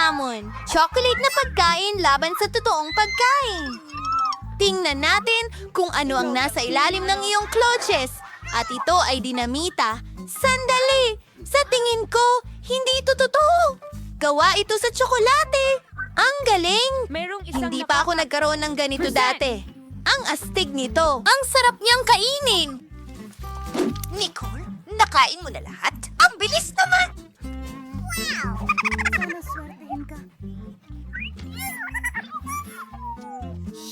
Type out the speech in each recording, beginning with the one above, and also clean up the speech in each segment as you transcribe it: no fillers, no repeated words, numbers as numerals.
hamon. Chocolate na pagkain laban sa totoong pagkain. Tingnan natin kung ano ang nasa ilalim ng iyong clutches. At ito ay dinamita. Sandali! Sa tingin ko, hindi ito totoo. Gawa ito sa tsokolate. Ang galing! Hindi pa ako nagkaroon ng ganito dati. Ang astig nito. Ang sarap niyang kainin. Nicole, nakain mo na lahat? Ang bilis naman!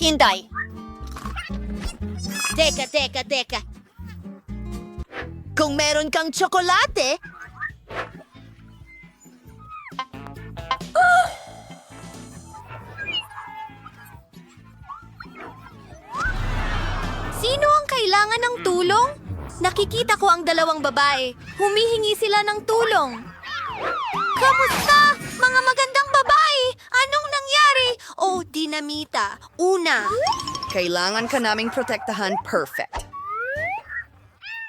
Hinday. Teka. Kung meron kang tsokolate, sino ang kailangan ng tulong? Nakikita ko ang dalawang babae. Humihingi sila ng tulong. Kamusta, mga magandang babae? Anong nangyari? Oh, dinamita. Una. Kailangan ka naming protektahan perfect.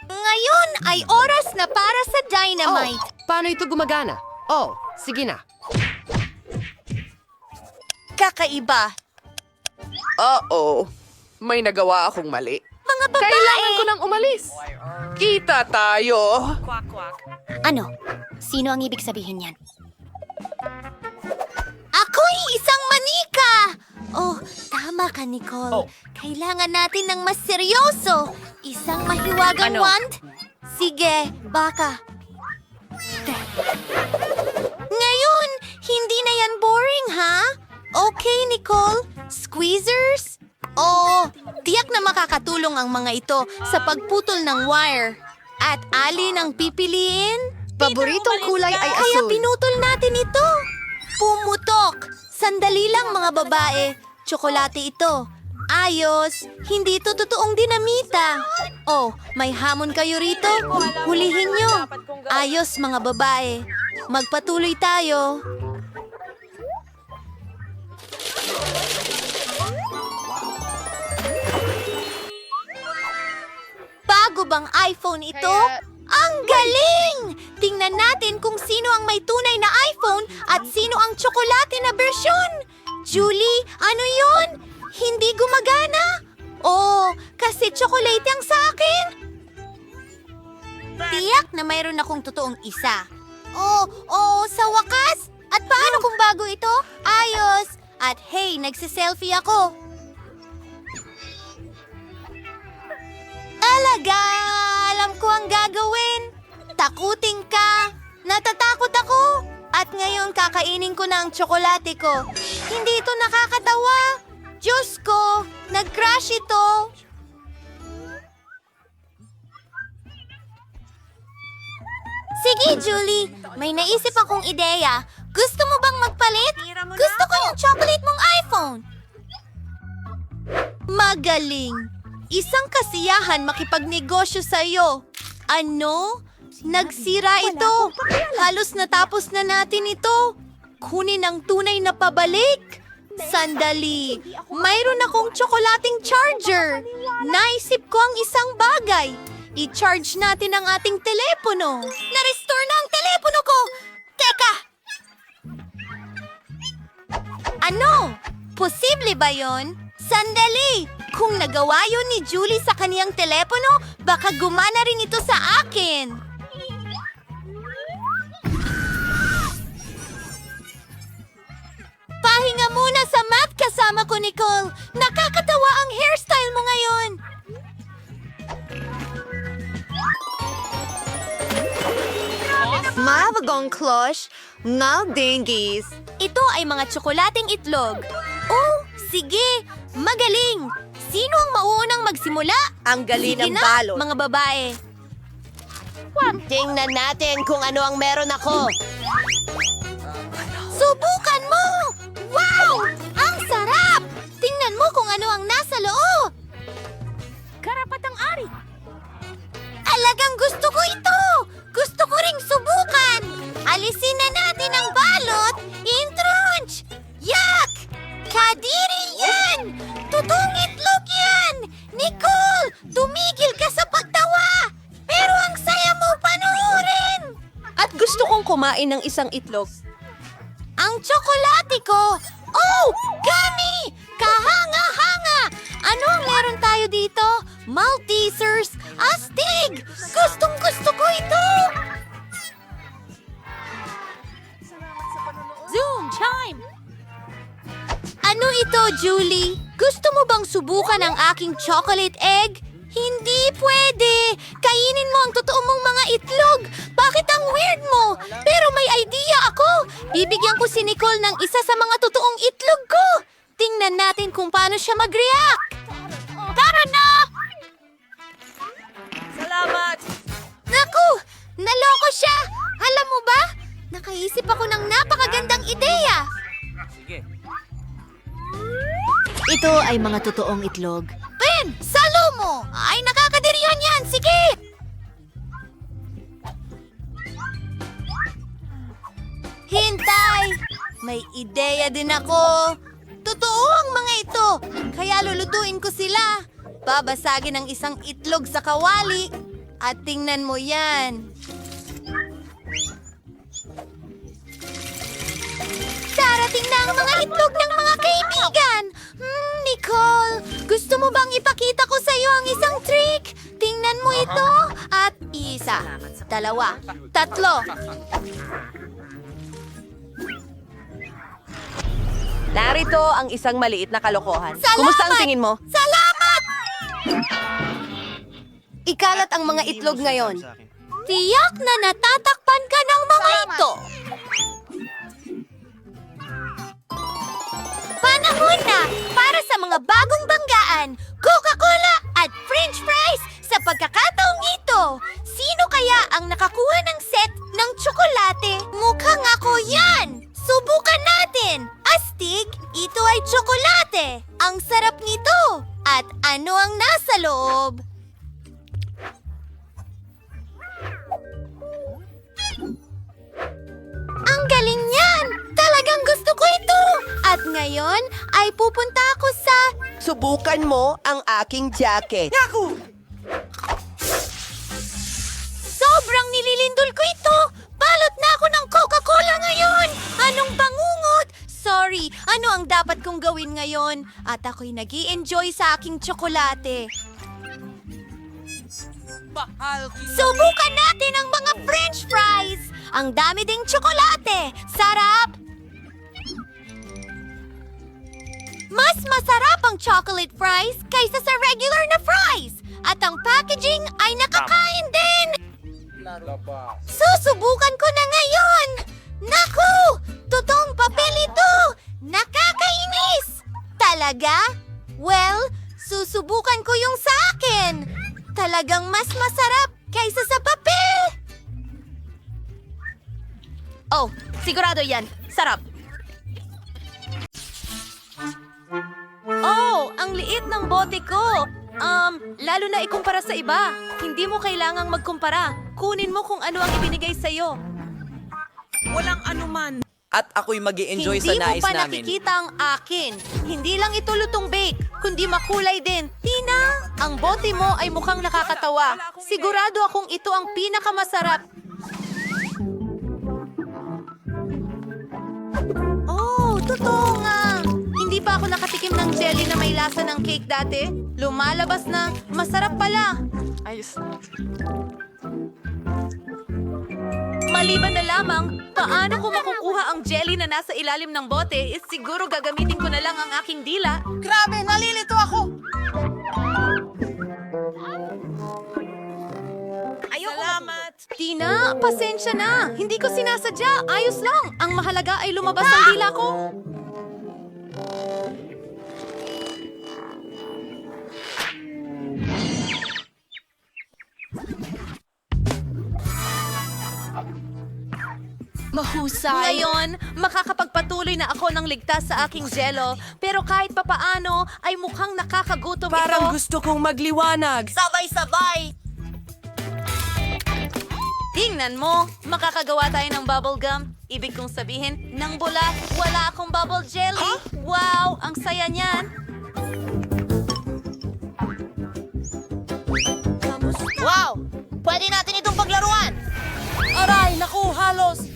Ngayon ay oras na para sa dynamite. Paano ito gumagana? Oh, sige na. Kakaiba. Oo. May nagawa akong mali. Mga babae. Kailangan ko nang umalis. Kita tayo. Ano? Sino ang ibig sabihin yan? Ako'y isang manika! Oh, tama ka, Nicole. Kailangan natin ng mas seryoso. Isang mahiwagang wand? Sige, baka. Ngayon, hindi na yan boring, ha? Okay, Nicole. Squeezers? Oo, tiyak na makakatulong ang mga ito sa pagputol ng wire. At alin ang pipiliin? Paboritong kulay ay Kaya asul. pinutol natin ito. Pumutok. Sandali lang, mga babae. Tsokolate ito. Ayos. Hindi ito totoong dinamita. Oh, may hamon kayo rito? Hulihin nyo. Ayos, mga babae. Magpatuloy tayo. Bago bang iPhone ito? Ang galing! Tingnan natin kung sino ang may tunay na iPhone at sino ang tsokolate na bersyon. Julie, ano yon? Hindi gumagana? Oh, kasi tsokolate ang sa akin. Tiyak na mayroon akong totoong isa. Oh, sa wakas! At paano kung bago ito? Ayos! At hey, nagsiselfie ako. Talaga! Alam ko ang gagawin. Takutin ka. Natatakot ako. At ngayon kakainin ko na ang tsokolate ko. Hindi ito nakakatawa. Diyos ko, nag-crash ito. Sige, Julie. May naisip akong ideya. Gusto mo bang magpalit? Gusto ko yung chocolate mong iPhone. Magaling. Isang kasiyahan makipagnegosyo sa'yo. Ano? Nagsira ito. Halos natapos na natin ito. Kunin ang tunay na pabalik. Sandali. Mayroon akong tsokolating charger. Naisip ko ang isang bagay. I-charge natin ang ating telepono. Na-restore na ang telepono ko. Teka! Ano? Posible ba yon? Sandali! Kung nagawa yun ni Julie sa kaniyang telepono, baka gumana rin ito sa akin. Pahinga muna sa math kasama ko, Nicole. Nakakatawa ang hairstyle mo ngayon. Mavagong klosh, ngal dingies. Ito ay mga tsokolating itlog. Oh, sige. Magaling. Sino ang mauunang magsimula? Ang galing Sige ng na, balot. mga babae. Tingnan natin kung ano ang meron ako. Subukan mo! Wow! Ang sarap! Tingnan mo kung ano ang nasa loob. Karapatang-ari. Alagang gusto ko ito! Gusto ko ring subukan! Alisin na natin ang balot! Intrunch! Yak! Kadiri yan! Totoong itlog yan! Nicole! Tumigil ka sa pagtawa! Pero ang saya mo panoorin! At gusto kong kumain ng isang itlog. Ang Tsokolate ko! Oh! Gummy! Kahanga-hanga! Ano ang meron tayo dito? Maltesers! Astig! Gustong-gusto ko ito! Zoom chime! Ano ito, Julie? Gusto mo bang subukan ang aking chocolate egg? Hindi pwede! Kainin mo ang totoo mong mga itlog! Bakit ang weird mo? Pero may idea ako! Bibigyan ko si Nicole ng isa sa mga totoong itlog ko! Tingnan natin kung paano siya mag-react! Tara na! Salamat! Naku! Naloko siya! Alam mo ba? Nakaisip ako ng napakagandang ideya! Ito ay mga totoong itlog. Ben! Salo mo! Ay, nakakadirihan yan! Sige! Hintay! May ideya din ako. Totoo ang mga ito. Kaya lulutuin ko sila. Babasagin ang isang itlog sa kawali. At tingnan mo yan. Darating na ang mga itlog ng mga kaibigan. Nicole, gusto mo bang ipakita ko sa iyo ang isang trick? Tingnan mo ito. At isa, dalawa, tatlo. Narito ang isang maliit na kalokohan. Salamat! Kumusta ang tingin mo? Salamat! Ikalat ang mga itlog ngayon. Tiyak na natatakpan ka ng mga ito. Panahon na para sa mga bagong banggaan, Coca-Cola at French fries sa pagkakataong ito. Sino kaya ang nakakuha ng set ng tsokolate? Mukhang ako yan! Subukan natin! Astig, ito ay tsokolate! Ang sarap nito! At ano ang nasa loob? Ang galing niyan! Talagang gusto ko ito! At ngayon ay pupunta ako sa... Subukan mo ang aking jacket. Sobrang nililindol ko ito! Balot na ako ng Coca-Cola ngayon! Anong bangungot? Sorry, ano ang dapat kong gawin ngayon? At ako'y nag-i-enjoy sa aking tsokolate. Subukan natin ang mga French fries! Ang dami ding tsokolate! Sarap! Mas masarap ang chocolate fries kaysa sa regular na fries! At ang packaging ay nakakain din! Susubukan ko na ngayon! Naku! Totoong papel ito! Nakakainis! Talaga? Well, susubukan ko yung sa akin! Talagang mas masarap kaysa sa papel! Oh, sigurado yan. Sarap. Oh, ang liit ng bote ko. Lalo na ikumpara sa iba. Hindi mo kailangang magkumpara. Kunin mo kung ano ang ibinigay sa'yo. At ako'y mag-i-enjoy sa Hindi mo nais pa namin. nakikita ang akin. Hindi lang ito lutong bake, kundi makulay din. Tina, ang bote mo ay mukhang nakakatawa. Sigurado akong ito ang pinakamasarap. Oh, totoo nga. Hindi pa ako nakatikim ng jelly na may lasa ng cake dati. Lumalabas na, masarap pala. Ayos. Maliban na lamang, paano ko makukuha ang jelly na nasa ilalim ng bote? Siguro gagamitin ko na lang ang aking dila. Grabe, nalilito ako! Salamat! Tina, pasensya na. Hindi ko sinasadya. Ayos lang. Ang mahalaga ay lumabas ang dila ko. Mahusay. Ngayon, makakapagpatuloy na ako ng ligtas sa aking jello. Pero kahit papaano, ay mukhang nakakagutom Parang ito. gusto kong magliwanag. Sabay-sabay! Tingnan mo, makakagawa tayo ng bubble gum. Ibig kong sabihin, nang bula, wala akong bubble jelly. Wow, ang saya niyan. Wow! Pwede natin itong paglaruan! Aray, naku, halos.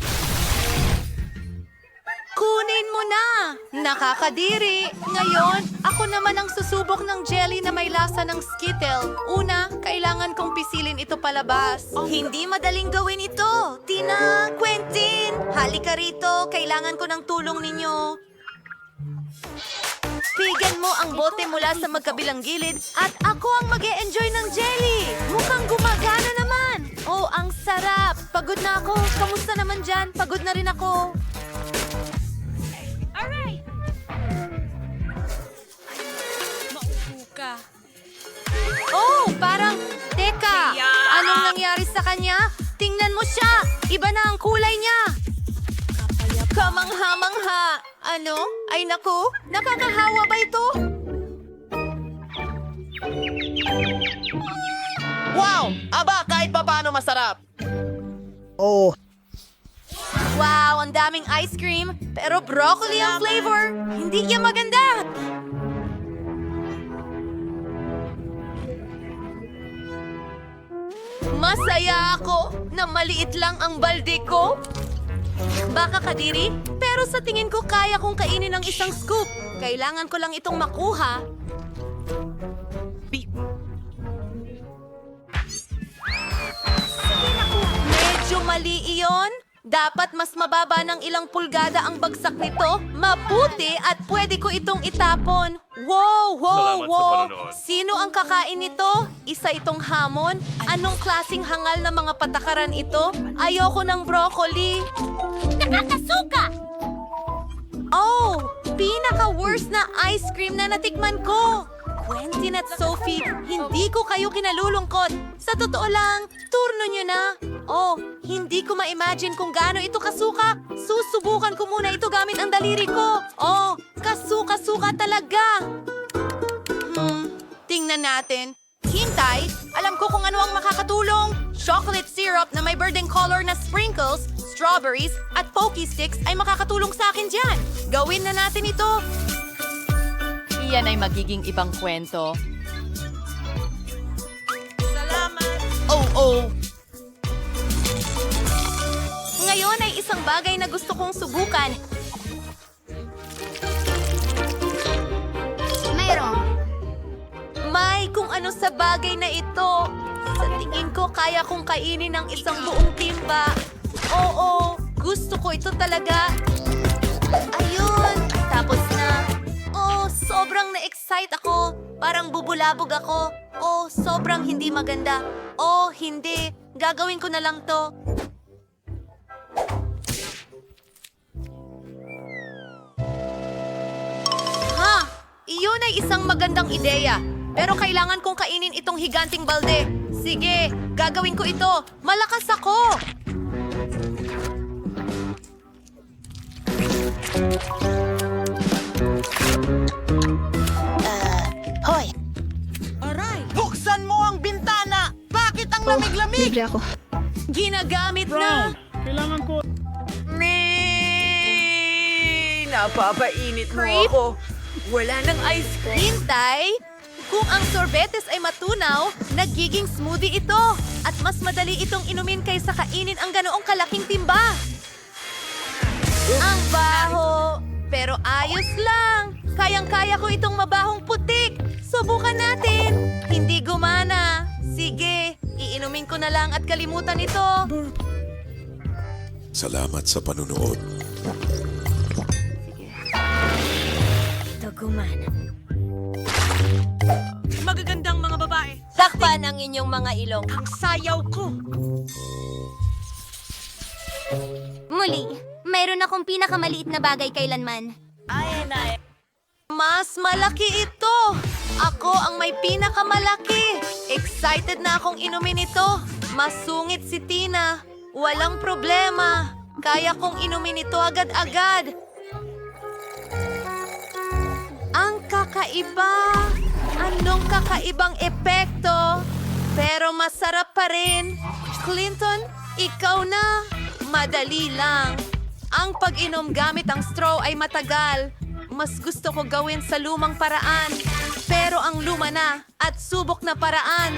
Kunin mo na! Nakakadiri! Ngayon, ako naman ang susubok ng jelly na may lasa ng Skittle. Una, kailangan kong pisilin ito palabas. Hindi madaling gawin ito! Tina! Quentin! Halika rito! Kailangan ko ng tulong ninyo. Pigan mo ang bote mula sa magkabilang gilid at ako ang mag-e-enjoy ng jelly! Mukhang gumagana naman! Oh, ang sarap! Pagod na ako. Kamusta naman dyan? Pagod na rin ako. Alright! Maupo ka. Oh, parang... Teka! Anong nangyari sa kanya? Tingnan mo siya! Iba na ang kulay niya! Kamangha-mangha! Ano? Ay naku! Nakakahawa ba ito? Wow! Aba, kahit pa paano masarap. Oh, Wow, ang daming ice cream. Pero broccoli ang flavor. Hindi niya maganda. Masaya ako na maliit lang ang balde ko. Baka kadiri, pero sa tingin ko kaya kong kainin ng isang scoop. Kailangan ko lang itong makuha. Medyo mali iyon. Dapat mas mababa ng ilang pulgada ang bagsak nito. Mabuti at pwede ko itong itapon. Wow, wow, wow. Sino ang kakain nito? Isa itong hamon? Anong klasing hangal na mga patakaran ito? Ayoko ng broccoli. Nakakasuka! Oh, pinaka-worst na ice cream na natikman ko. Quentin at Sophie, hindi ko kayo kinalulungkot. Sa totoo lang, turno nyo na. Oh, hindi ko ma-imagine kung gaano ito kasuka. Susubukan ko muna ito gamit ang daliri ko. Oh, kasuka-suka talaga. Tingnan natin. Hintay, alam ko kung ano ang makakatulong. Chocolate syrup na may birding color na sprinkles, strawberries, at pokey sticks ay makakatulong sa akin dyan. Gawin na natin ito. Iyan ay magiging ibang kwento. Oh. Ngayon ay isang bagay na gusto kong subukan. May kung ano sa bagay na ito. Sa tingin ko, kaya kong kainin ng isang buong timba. Oo, gusto ko ito talaga. Ayun, tapos na. Oh, sobrang na-excite ako. Parang bubulabog ako. Oh, sobrang hindi maganda. Oh, hindi. Gagawin ko na lang to. Ha! Iyon ay isang magandang ideya. Pero kailangan kong kainin itong higanting balde. Sige, gagawin ko ito. Malakas ako! Buksan mo ang bintana! Bakit ang lamig-lamig? libre ako. Ginagamit na! Kailangan ko. Napapainit mo Creep? ako. Wala ng ice cream. Hintay! Kung ang sorbetes ay matunaw, nagiging smoothie ito. At mas madali itong inumin kaysa kainin ang ganoong kalaking timba. Ang baho! Pero ayos lang. Kayang-kaya ko itong mabahong putik. Subukan natin. Hindi gumana. Sige, iinumin ko na lang at kalimutan ito. Salamat sa panunood. Ito gumana. Magagandang mga babae. Takpan ang inyong mga ilong. Ang sayaw ko. Muli, mayroon akong pinakamaliit na bagay kailanman. Mas malaki ito. Ako ang may pinakamalaki. Excited na akong inumin ito. Masungit si Tina. Walang problema. Kaya kong inumin ito agad-agad. Ang kakaiba. Anong kakaibang epekto? Pero masarap pa rin. Clinton, ikaw na. Madali lang. Ang pag-inom gamit ang straw ay matagal. Mas gusto ko gawin sa lumang paraan. Pero ang luma na at subok na paraan.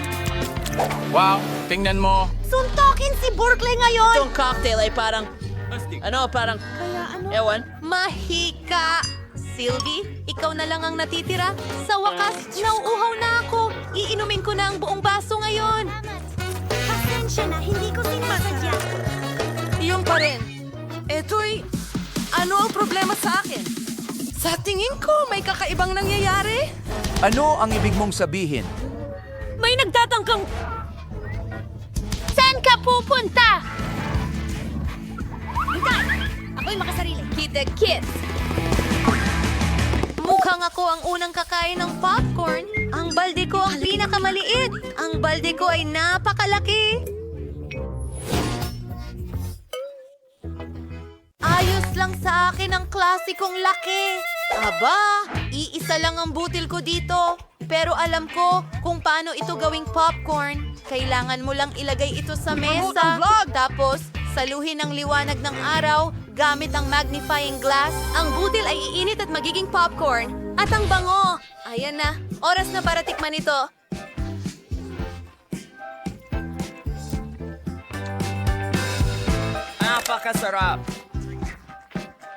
Wow, tingnan mo. Suntokin si Berkeley ngayon! Itong cocktail ay parang Ano, parang... Ewan. Mahika! Sylvie, ikaw na lang ang natitira. Sa wakas, nauuhaw na ako. Iinumin ko na ang buong baso ngayon. Pasensya na, hindi ko sinasadya. Yung pa rin. Eto'y... Ano ang problema sa akin? Sa tingin ko, may kakaibang nangyayari. Ano ang ibig mong sabihin? May nagtatangkang... Saan ka pupunta? Ako'y makasarili. Kita kids. Mukhang ako ang unang kakain ng popcorn. Ang balde ko ang pinakamaliit. Ang balde ko ay napakalaki. Ayos lang sa akin ang klasikong laki. Aba, iisa lang ang butil ko dito. Pero alam ko kung paano ito gawing popcorn. Kailangan mo lang ilagay ito sa mesa. Tapos, saluhin ang liwanag ng araw gamit ang magnifying glass. Ang butil ay iinit at magiging popcorn. At ang bango. Ayan na. Oras na para tikman ito. Napakasarap.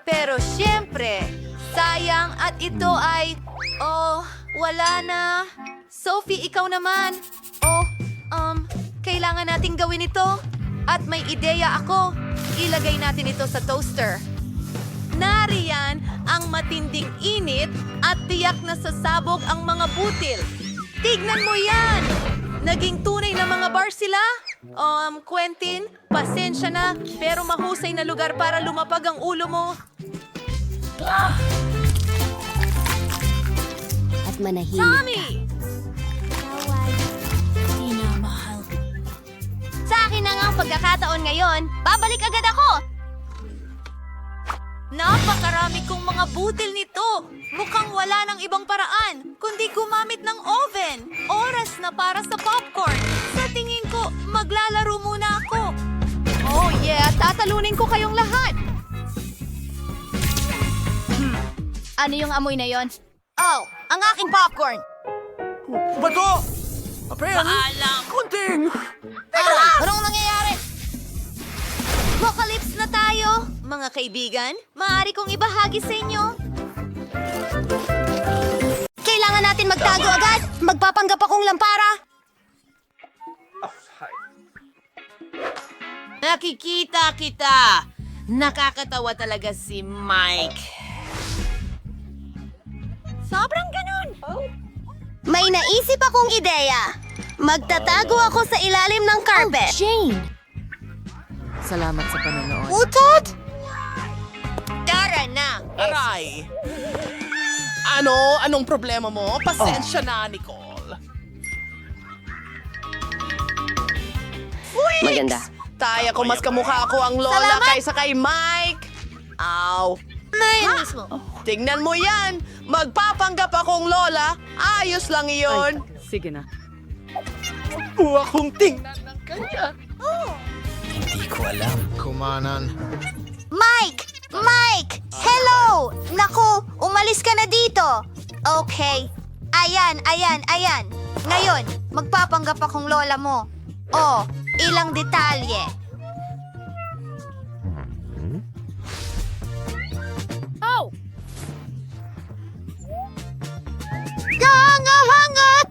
Pero syempre, sayang at ito ay... Oh, wala na. Sophie, ikaw naman. Oh, kailangan nating gawin ito. At may ideya ako. Ilagay natin ito sa toaster. Nariyan ang matinding init at tiyak na sasabog ang mga butil. Tignan mo yan! Naging tunay na mga bar sila? Quentin, pasensya na, pero mahusay na lugar para lumapag ang ulo mo. At manahimik Tommy! Sa akin na nga ang pagkakataon ngayon, babalik agad ako! Napakarami kong mga butil nito. Mukhang wala ng ibang paraan, kundi gumamit ng oven. Oras na para sa popcorn. Sa tingin ko, maglalaro muna ako. Oh yeah, tatalunin ko kayong lahat. Ano yung amoy na yon? Oh, ang aking popcorn! Bato! Paalam! Kunting! Anong nangyayari? Apocalypse na tayo. Mga kaibigan, maaari kong ibahagi sa inyo. Kailangan natin magtago agad! Magpapanggap akong lampara! Nakikita kita. Nakakatawa talaga si Mike. Sobrang ganun. May naisip akong ideya. Magtatago ako sa ilalim ng carpet. Jane! Salamat sa panonood. Utot! Tara na. Aray! Ano? Anong problema mo? Pasensya na, Nicole. Maganda. Taya ko mas kamukha ako ang lola kaysa kay Mike. Aw. Nainis mo. Tingnan mo yan. Magpapanggap akong lola. Ayos lang iyon. Sige na. Huwag akong tingnan ng kanya. Mike! Mike! Hello! Naku, umalis ka na dito. Okay. Ayan. Ngayon, magpapanggap akong lola mo. Oh, ilang detalye. Oh! Hangat!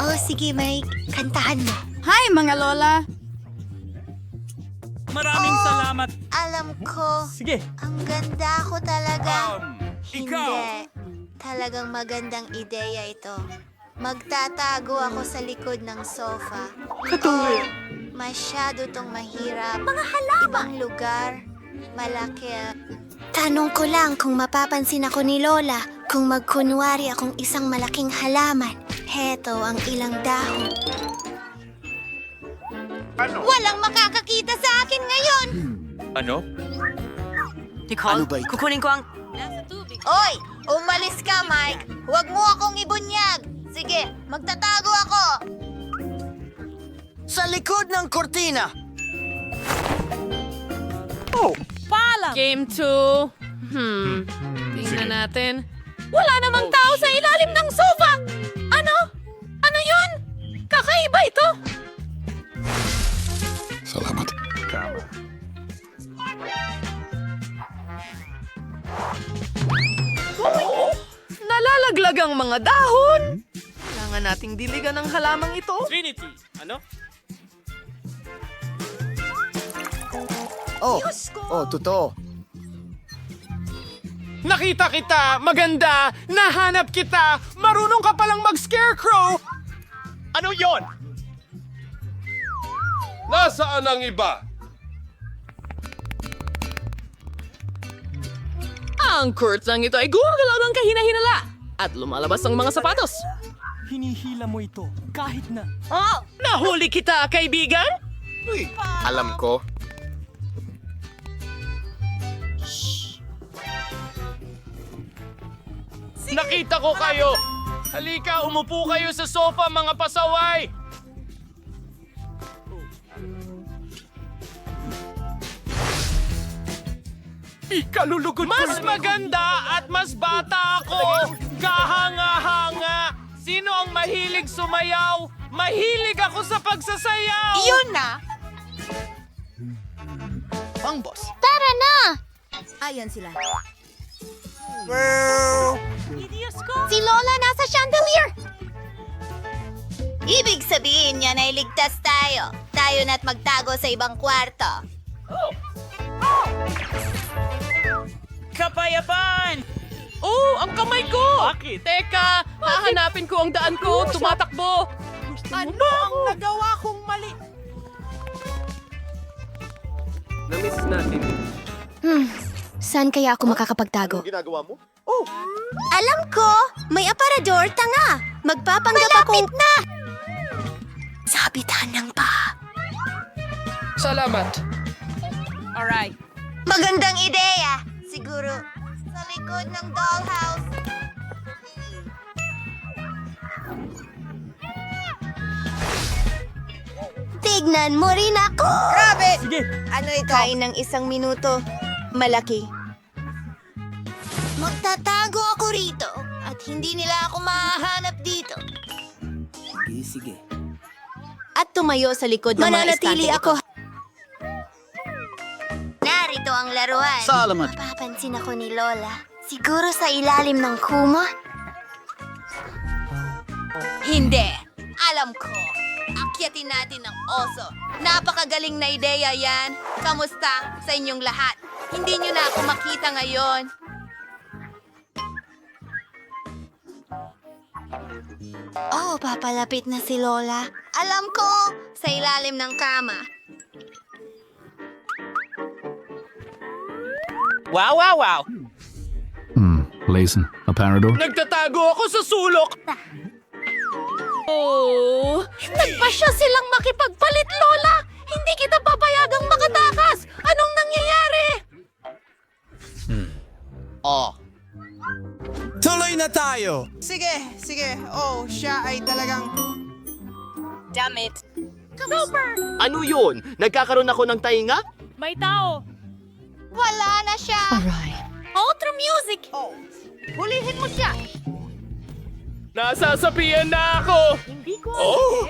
Oh, sige, Mike. Kantahan mo. Hi, mga lola! Maraming salamat. Alam ko. Sige. Ang ganda ko talaga. Ikaw. Hindi. Talagang magandang ideya ito. Magtatago ako sa likod ng sofa. Oh, masyado tong mahirap. Mga halaman. Ibang lugar. Malaki. Tanong ko lang kung mapapansin ako ni Lola kung magkunwari akong isang malaking halaman. Heto ang ilang dahon. Walang makakakita sa akin ngayon! Ano? Nicole, kukunin ko ang... Oy! Umalis ka, Mike! Huwag mo akong ibunyag! Sige, magtatago ako! Sa likod ng kortina. Game 2. Tingnan natin. Wala namang tao sa ilalim ng sofa! Ano? Ano yun? Kakaiba ito! Nalaglag ang mga dahon! Kailangan nating diligan ang halamang ito. Trinity, ano? Totoo. Nakita kita! Maganda! Nahanap kita! Marunong ka palang mag-scarecrow! Ano yon? Nasaan ang iba? Ang kurtang ito ay gumagalaw ng kahina-hinala at lumalabas ang mga sapatos. Hinihila mo ito kahit na... Nahuli kita, kaibigan? Alam ko. Nakita ko kayo! Halika, umupo kayo sa sofa, mga pasaway! Ikalulugod mas maganda at mas bata ako! Kahanga-hanga! Sino ang mahilig sumayaw? Mahilig ako sa pagsasayaw! Yun na! Pang boss. Tara na! Ayan sila. Si Lola nasa chandelier! Ibig sabihin niya na iligtas tayo. Tayo na't magtago sa ibang kwarto. Kapayapaan! Oh, ang kamay ko! Bakit? Teka, hahanapin ko ang daan ko. Tumatakbo. Ano ang nagawa kong mali? Na-miss natin. Saan kaya ako makakapagtago? Ginagawa mo? Alam ko! May aparador, tanga! Magpapanggap ako... Malapit na! Sa kapitan ng paa. Salamat. Alright. Magandang ideya! Siguro sa likod ng dollhouse. Tignan mo rin ako! Grabe! Sige. Ano ito? Kain ng 1 minuto. Malaki. Magtatago ako rito at hindi nila ako mahahanap dito. Sige. At tumayo sa likod ng mga Mananatili estante ako. Narito ang laruan. Salamat. Mapapansin ako ni Lola. Siguro sa ilalim ng kumot? Hindi. Alam ko. Akyatin natin ang oso. Napakagaling na ideya yan. Kamusta sa inyong lahat? Hindi nyo na ako makita ngayon. Oh, papalapit na si Lola. Alam ko, sa ilalim ng kama. Wow, wow, wow! Lezen, aparador. Nagtatago ako sa sulok! Oh, Nagpasya silang makipagpalit, Lola! Hindi kita papayagang makatakas! Anong nangyayari? Tuloy na tayo! Sige, sige. Oh, siya ay talagang... Ano yun? Nagkakaroon ako ng tainga? may tao. Wala na siya. Outro music! Oh, Hulihin mo siya! nasasapian na ako! Hindi ko Oh!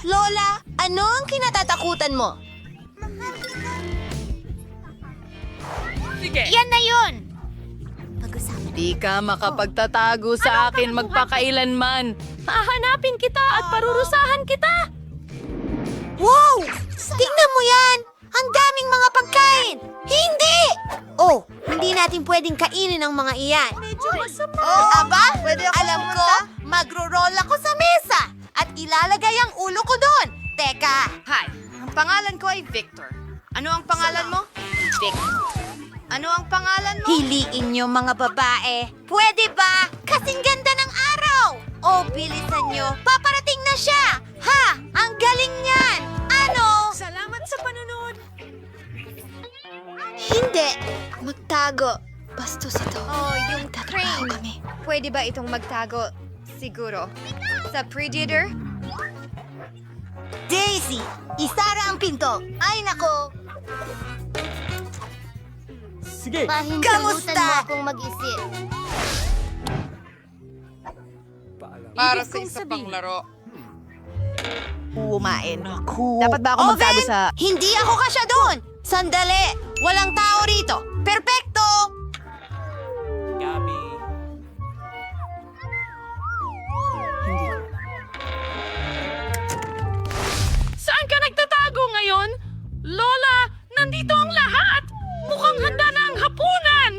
Lola, ano ang kinatatakutan mo? Sige. Yan na yun. Pag-usapan. Di ka makapagtatago sa akin magpakailanman. Hahanapin kita at parurusahan kita. Wow! Tingnan mo yan! Ang daming mga pagkain! Hindi! Oh, hindi natin pwedeng kainin ang mga iyan. Medyo masama. Oh, aba, alam ko, magro-roll ako sa mesa at ilalagay ang ulo ko doon. Teka. Hi, ang pangalan ko ay Victor. Ano ang pangalan mo? Victor. Ano ang pangalan mo? Hiliin niyo mga babae. Pwede ba? Kasing ganda ng araw! Oh, bilisan niyo. Paparating na siya! Ha! Ang galing niyan! Ano? Salamat sa panonood. Hindi. Magtago. Bastos ito. Oh, yung Tatrabaho crane. kami. Pwede ba itong magtago? Siguro. Sa Predator? Daisy, isara ang pinto. Ay, nako. Sige! Pahinsalutan mo akong mag-isip. Para sa isa pang laro. kumain. Dapat ba ako magtago Oven! sa... Hindi ako kasya doon! Sandali! Walang tao rito! Perpekto! Gabi. Saan ka nagtatago ngayon? Lola, nandito ang lahat! Mukhang handa na ang hapunan!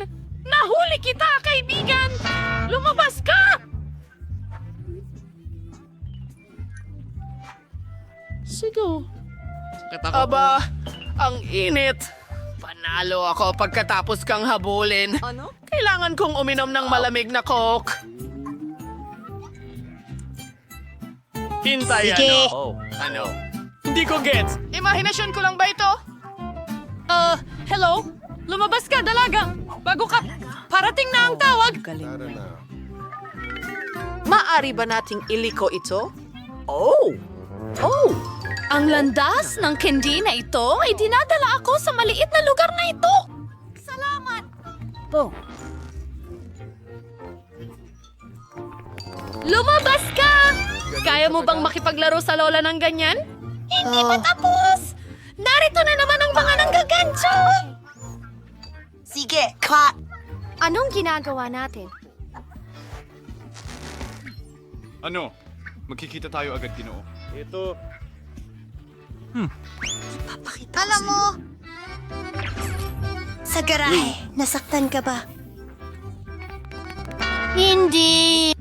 Nahuli kita, kaibigan! Lumabas ka! Sigo. Aba, ang init. Panalo ako pagkatapos kang habulin. Ano? Kailangan kong uminom ng malamig na Coke. Hintay, Sige. Oh. Ano? Hindi ko gets. Imahinasyon ko lang ba ito? Hello? Lumabas ka, dalaga! Bago ka, parating na ang tawag! Maari ba nating iliko ito? Oh! Ang landas ng candy na ito ay dinadala ako sa maliit na lugar na ito! Salamat! Lumabas ka! Kaya mo bang makipaglaro sa lola ng ganyan? Hindi pa tapos! Narito na naman ang mga nanggagancho! Sige, ka... Anong ginagawa natin? Ano? Magkikita tayo agad, Ginoo. Ito. Alam mo, sa garahe, nasaktan ka ba? Hindi.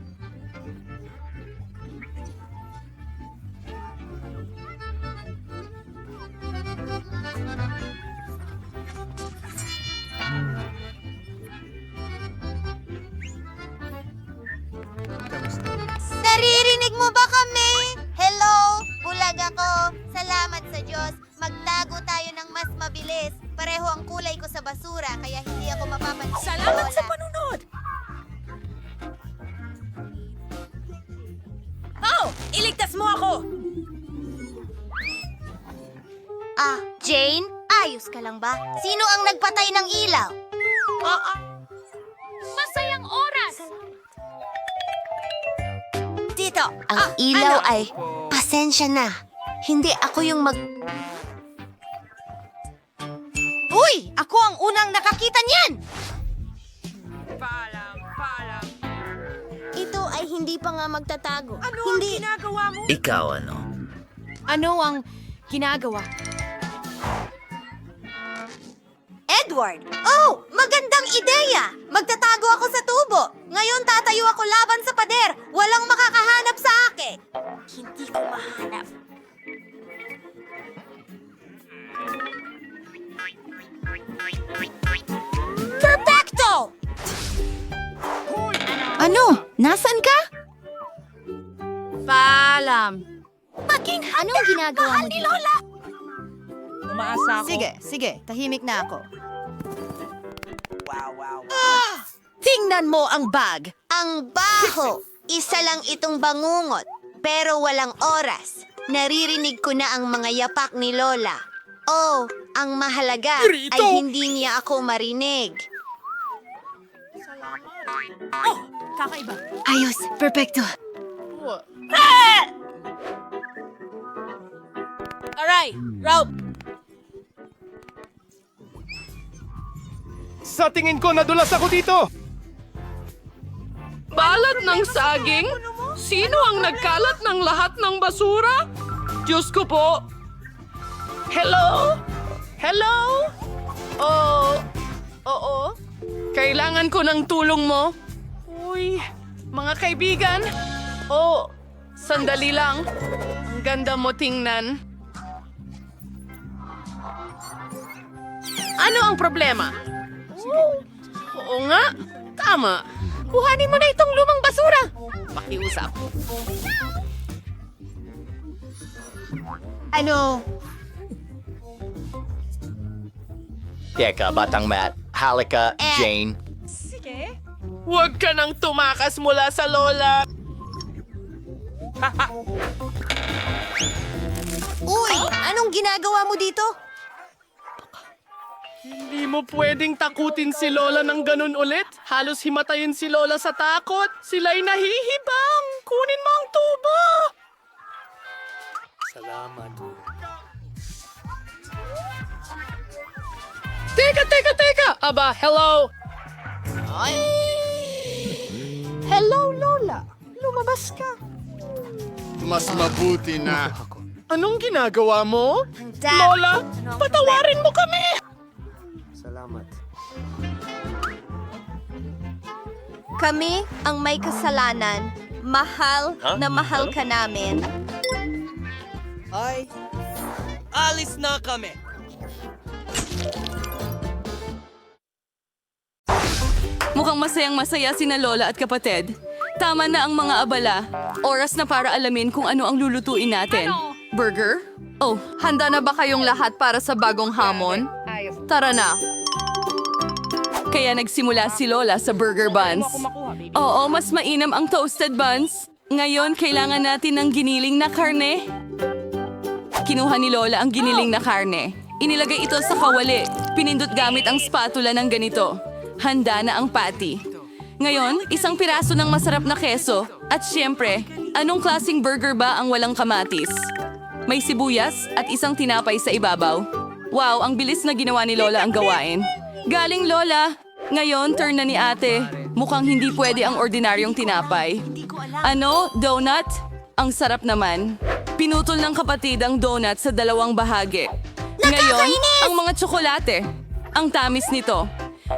Naririnig mo ba kami? Hello? Bulag ako. Salamat sa Diyos. Magtago tayo ng mas mabilis. Pareho ang kulay ko sa basura, kaya hindi ako mapapansin. Salamat sa panunod! Oh! Iligtas mo ako! Ah, Jane? Ayos ka lang ba? Sino ang nagpatay ng ilaw? Masayang oras! Tito, ang ilaw ay... Pasensya na. Hindi ako yung Uy! Ako ang unang nakakita niyan! Ito ay hindi pa nga magtatago. Ano hindi... ang ginagawa mo? Ikaw ano? Ano ang ginagawa? Edward! Oh! Magandang ideya! Magtatago ako sa tubo. Ngayon tatayo ako laban sa pader. Walang makakahanap sa akin. Hindi ko mahanap. Perfecto! Ano? Nasaan ka? Paalam. Anong ginagawa mo dito? Umaasa ako. Sige. Tahimik na ako. Tingnan mo ang bag. Ang baho! Isa lang itong bangungot, pero walang oras. Naririnig ko na ang mga yapak ni Lola. Oh, ang mahalaga ay hindi niya ako marinig. Kakaiba. Ayos. Perfecto. Alright, rope! Sa tingin ko, nadulas ako dito! Balat ng saging? Sino ang nagkalat ng lahat ng basura? Diyos ko po! Hello? Hello? Oo. Kailangan ko ng tulong mo. Uy, mga kaibigan. Sandali lang. Ang ganda mo tingnan. Ano ang problema? Oo nga, tama. Kuhanin mo na itong lumang basura. Pakiusap. Ano? Teka, Batang Matt. Halika, Jane. Huwag ka nang tumakas mula sa lola. Uy! Anong ginagawa mo dito? Hindi mo pwedeng takutin si Lola ng ganun ulit. Halos himatayin si Lola sa takot. Sila'y nahihibang. Kunin mo ang tubo. Teka! Aba, hello! Hello, Lola. Lumabas ka. Mas mabuti na. Anong ginagawa mo? Dad, Lola, patawarin mo kami! Kami ang may kasalanan. Mahal na mahal ka namin. Ay, alis na kami. Mukhang masayang-masaya sina Lola at kapatid. Tama na ang mga abala. Oras na para alamin kung ano ang lulutuin natin. Burger? Oh, handa na ba kayong lahat para sa bagong hamon? Tara na. Kaya nagsimula si Lola sa burger buns. Oo, mas mainam ang toasted buns. Ngayon, kailangan natin ng giniling na karne. Kinuha ni Lola ang giniling na karne. Inilagay ito sa kawali. Pinindot gamit ang spatula ng ganito. Handa na ang patty. Ngayon, isang piraso ng masarap na keso. At syempre, anong klaseng burger ba ang walang kamatis? May sibuyas at isang tinapay sa ibabaw. Wow, ang bilis na ginawa ni Lola ang gawain. Galing Lola! Ngayon, turn na ni ate. Mukhang hindi pwede ang ordinaryong tinapay. Ano? Donut? Ang sarap naman. Pinutol ng kapatid ang donut sa dalawang bahagi. Ngayon, ang mga tsokolate. Ang tamis nito.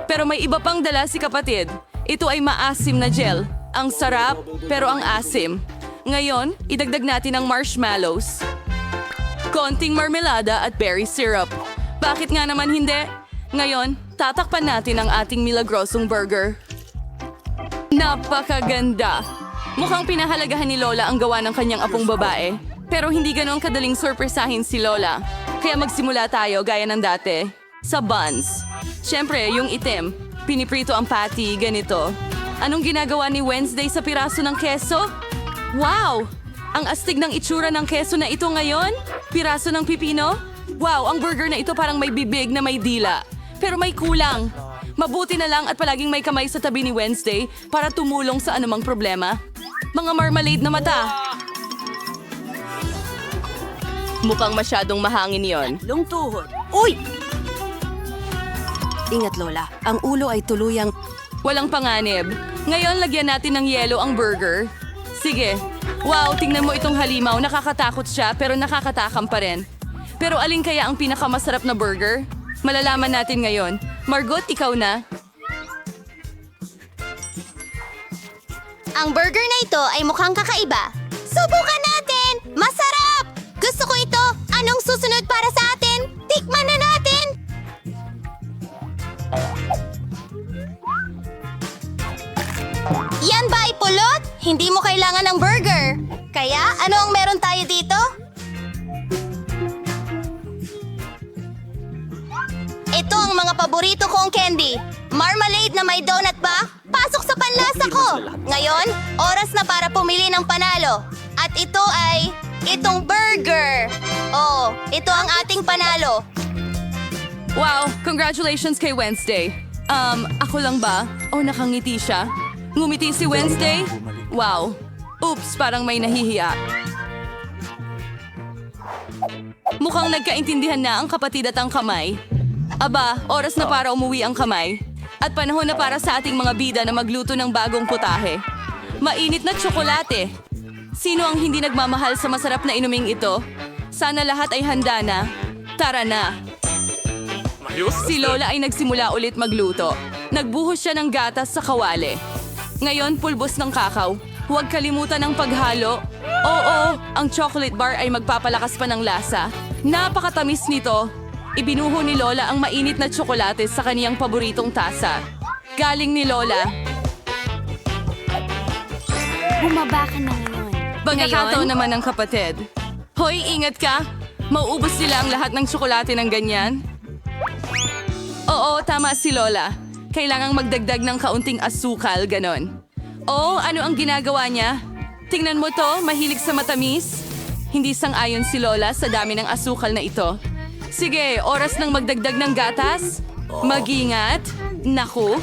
Pero may iba pang dala si kapatid. Ito ay maasim na gel. Ang sarap, pero ang asim. Ngayon, idagdag natin ang marshmallows. Konting marmelada at berry syrup. Bakit nga naman hindi? Ngayon, tatakpan natin ang ating milagrosong burger. Napakaganda! Mukhang pinahalagahan ni Lola ang gawa ng kanyang apong babae. Pero hindi ganon kadaling sorpresahin si Lola. Kaya magsimula tayo gaya ng dati. Sa buns. Siyempre, yung itim. Piniprito ang patty, ganito. Anong ginagawa ni Wednesday sa piraso ng keso? Wow! Ang astig ng itsura ng keso na ito ngayon? Piraso ng pipino? Wow, ang burger na ito parang may bibig na may dila. Pero may kulang. Mabuti na lang at palaging may kamay sa tabi ni Wednesday para tumulong sa anumang problema. Mga marmalade na mata. Mukhang masyadong mahangin yon. Lungtuhod. Uy! Ingat Lola, ang ulo ay tuluyang... Walang panganib. Ngayon, lagyan natin ng yelo ang burger. Sige. Wow, tingnan mo itong halimaw. Nakakatakot siya pero nakakatakam pa rin. Pero alin kaya ang pinakamasarap na burger? Malalaman natin ngayon. Margot, ikaw na. ang burger na ito ay mukhang kakaiba. Subukan natin! Masarap! Gusto ko ito! Anong susunod para sa atin? Tikman na natin! Yan ba ay pulot? Hindi mo kailangan ng burger. Kaya, ano ang meron tayo dito? Ito ang mga paborito kong candy. Marmalade na may donut ba? Pasok sa panlasa ko! Ngayon, oras na para pumili ng panalo. At ito ay... itong burger! Oh, ito ang ating panalo. Wow, congratulations kay Wednesday. Ako lang ba? O nakangiti siya? Ngumiti si Wednesday? Wow. Oops, parang may nahihiya. Mukhang nagkaintindihan na ang kapatid at ang kamay. Aba, oras na para umuwi ang kamay. At panahon na para sa ating mga bida na magluto ng bagong putahe. Mainit na tsokolate. Sino ang hindi nagmamahal sa masarap na inuming ito? Sana lahat ay handa na. Tara na. Si Lola ay nagsimula ulit magluto. Nagbuhos siya ng gatas sa kawali. Ngayon, pulbos ng kakao. Huwag kalimutan ang paghalo. Oo, ang chocolate bar ay magpapalakas pa ng lasa. Napakatamis nito. Ibinuho ni Lola ang mainit na tsokolate sa kaniyang paboritong tasa. Galing ni Lola. Bumaba ka na ngayon. Pagkakataon naman ng kapatid. Hoy, ingat ka! Mauubos nila ang lahat ng tsokolate ng ganyan. Oo, tama si Lola. Kailangang magdagdag ng kaunting asukal, ganon. Oh, ano ang ginagawa niya? Tingnan mo to, mahilig sa matamis. Hindi sang-ayon si Lola sa dami ng asukal na ito. Sige, oras ng magdagdag ng gatas. Mag-ingat. Naku.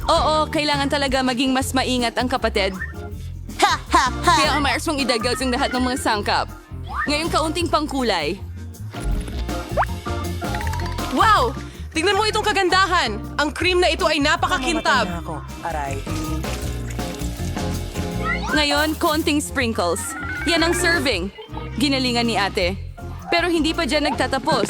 Oo, kailangan talaga maging mas maingat ang kapatid. Ha ha ha! Kaya umayos mong idagdag ang lahat ng mga sangkap. Ngayon kaunting pangkulay. Wow! Tingnan mo itong kagandahan! Ang cream na ito ay napakakintab! Ngayon, konting sprinkles. Yan ang serving. Ginalingan ni ate. Pero hindi pa dyan nagtatapos.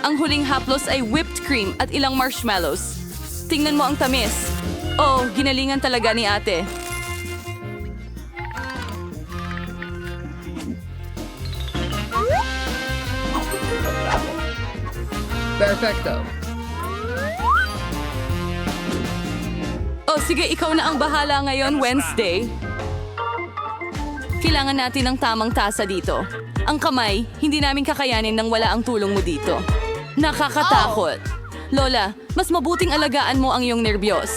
Ang huling haplos ay whipped cream at ilang marshmallows. Tingnan mo ang tamis. Oh, ginalingan talaga ni ate. Perfecto. Oh, sige, ikaw na ang bahala ngayon, Wednesday. Kailangan natin ng tamang tasa dito. Ang kamay, hindi namin kakayanin nang wala ang tulong mo dito. Nakakatakot. Lola, mas mabuting alagaan mo ang iyong nerbiyos.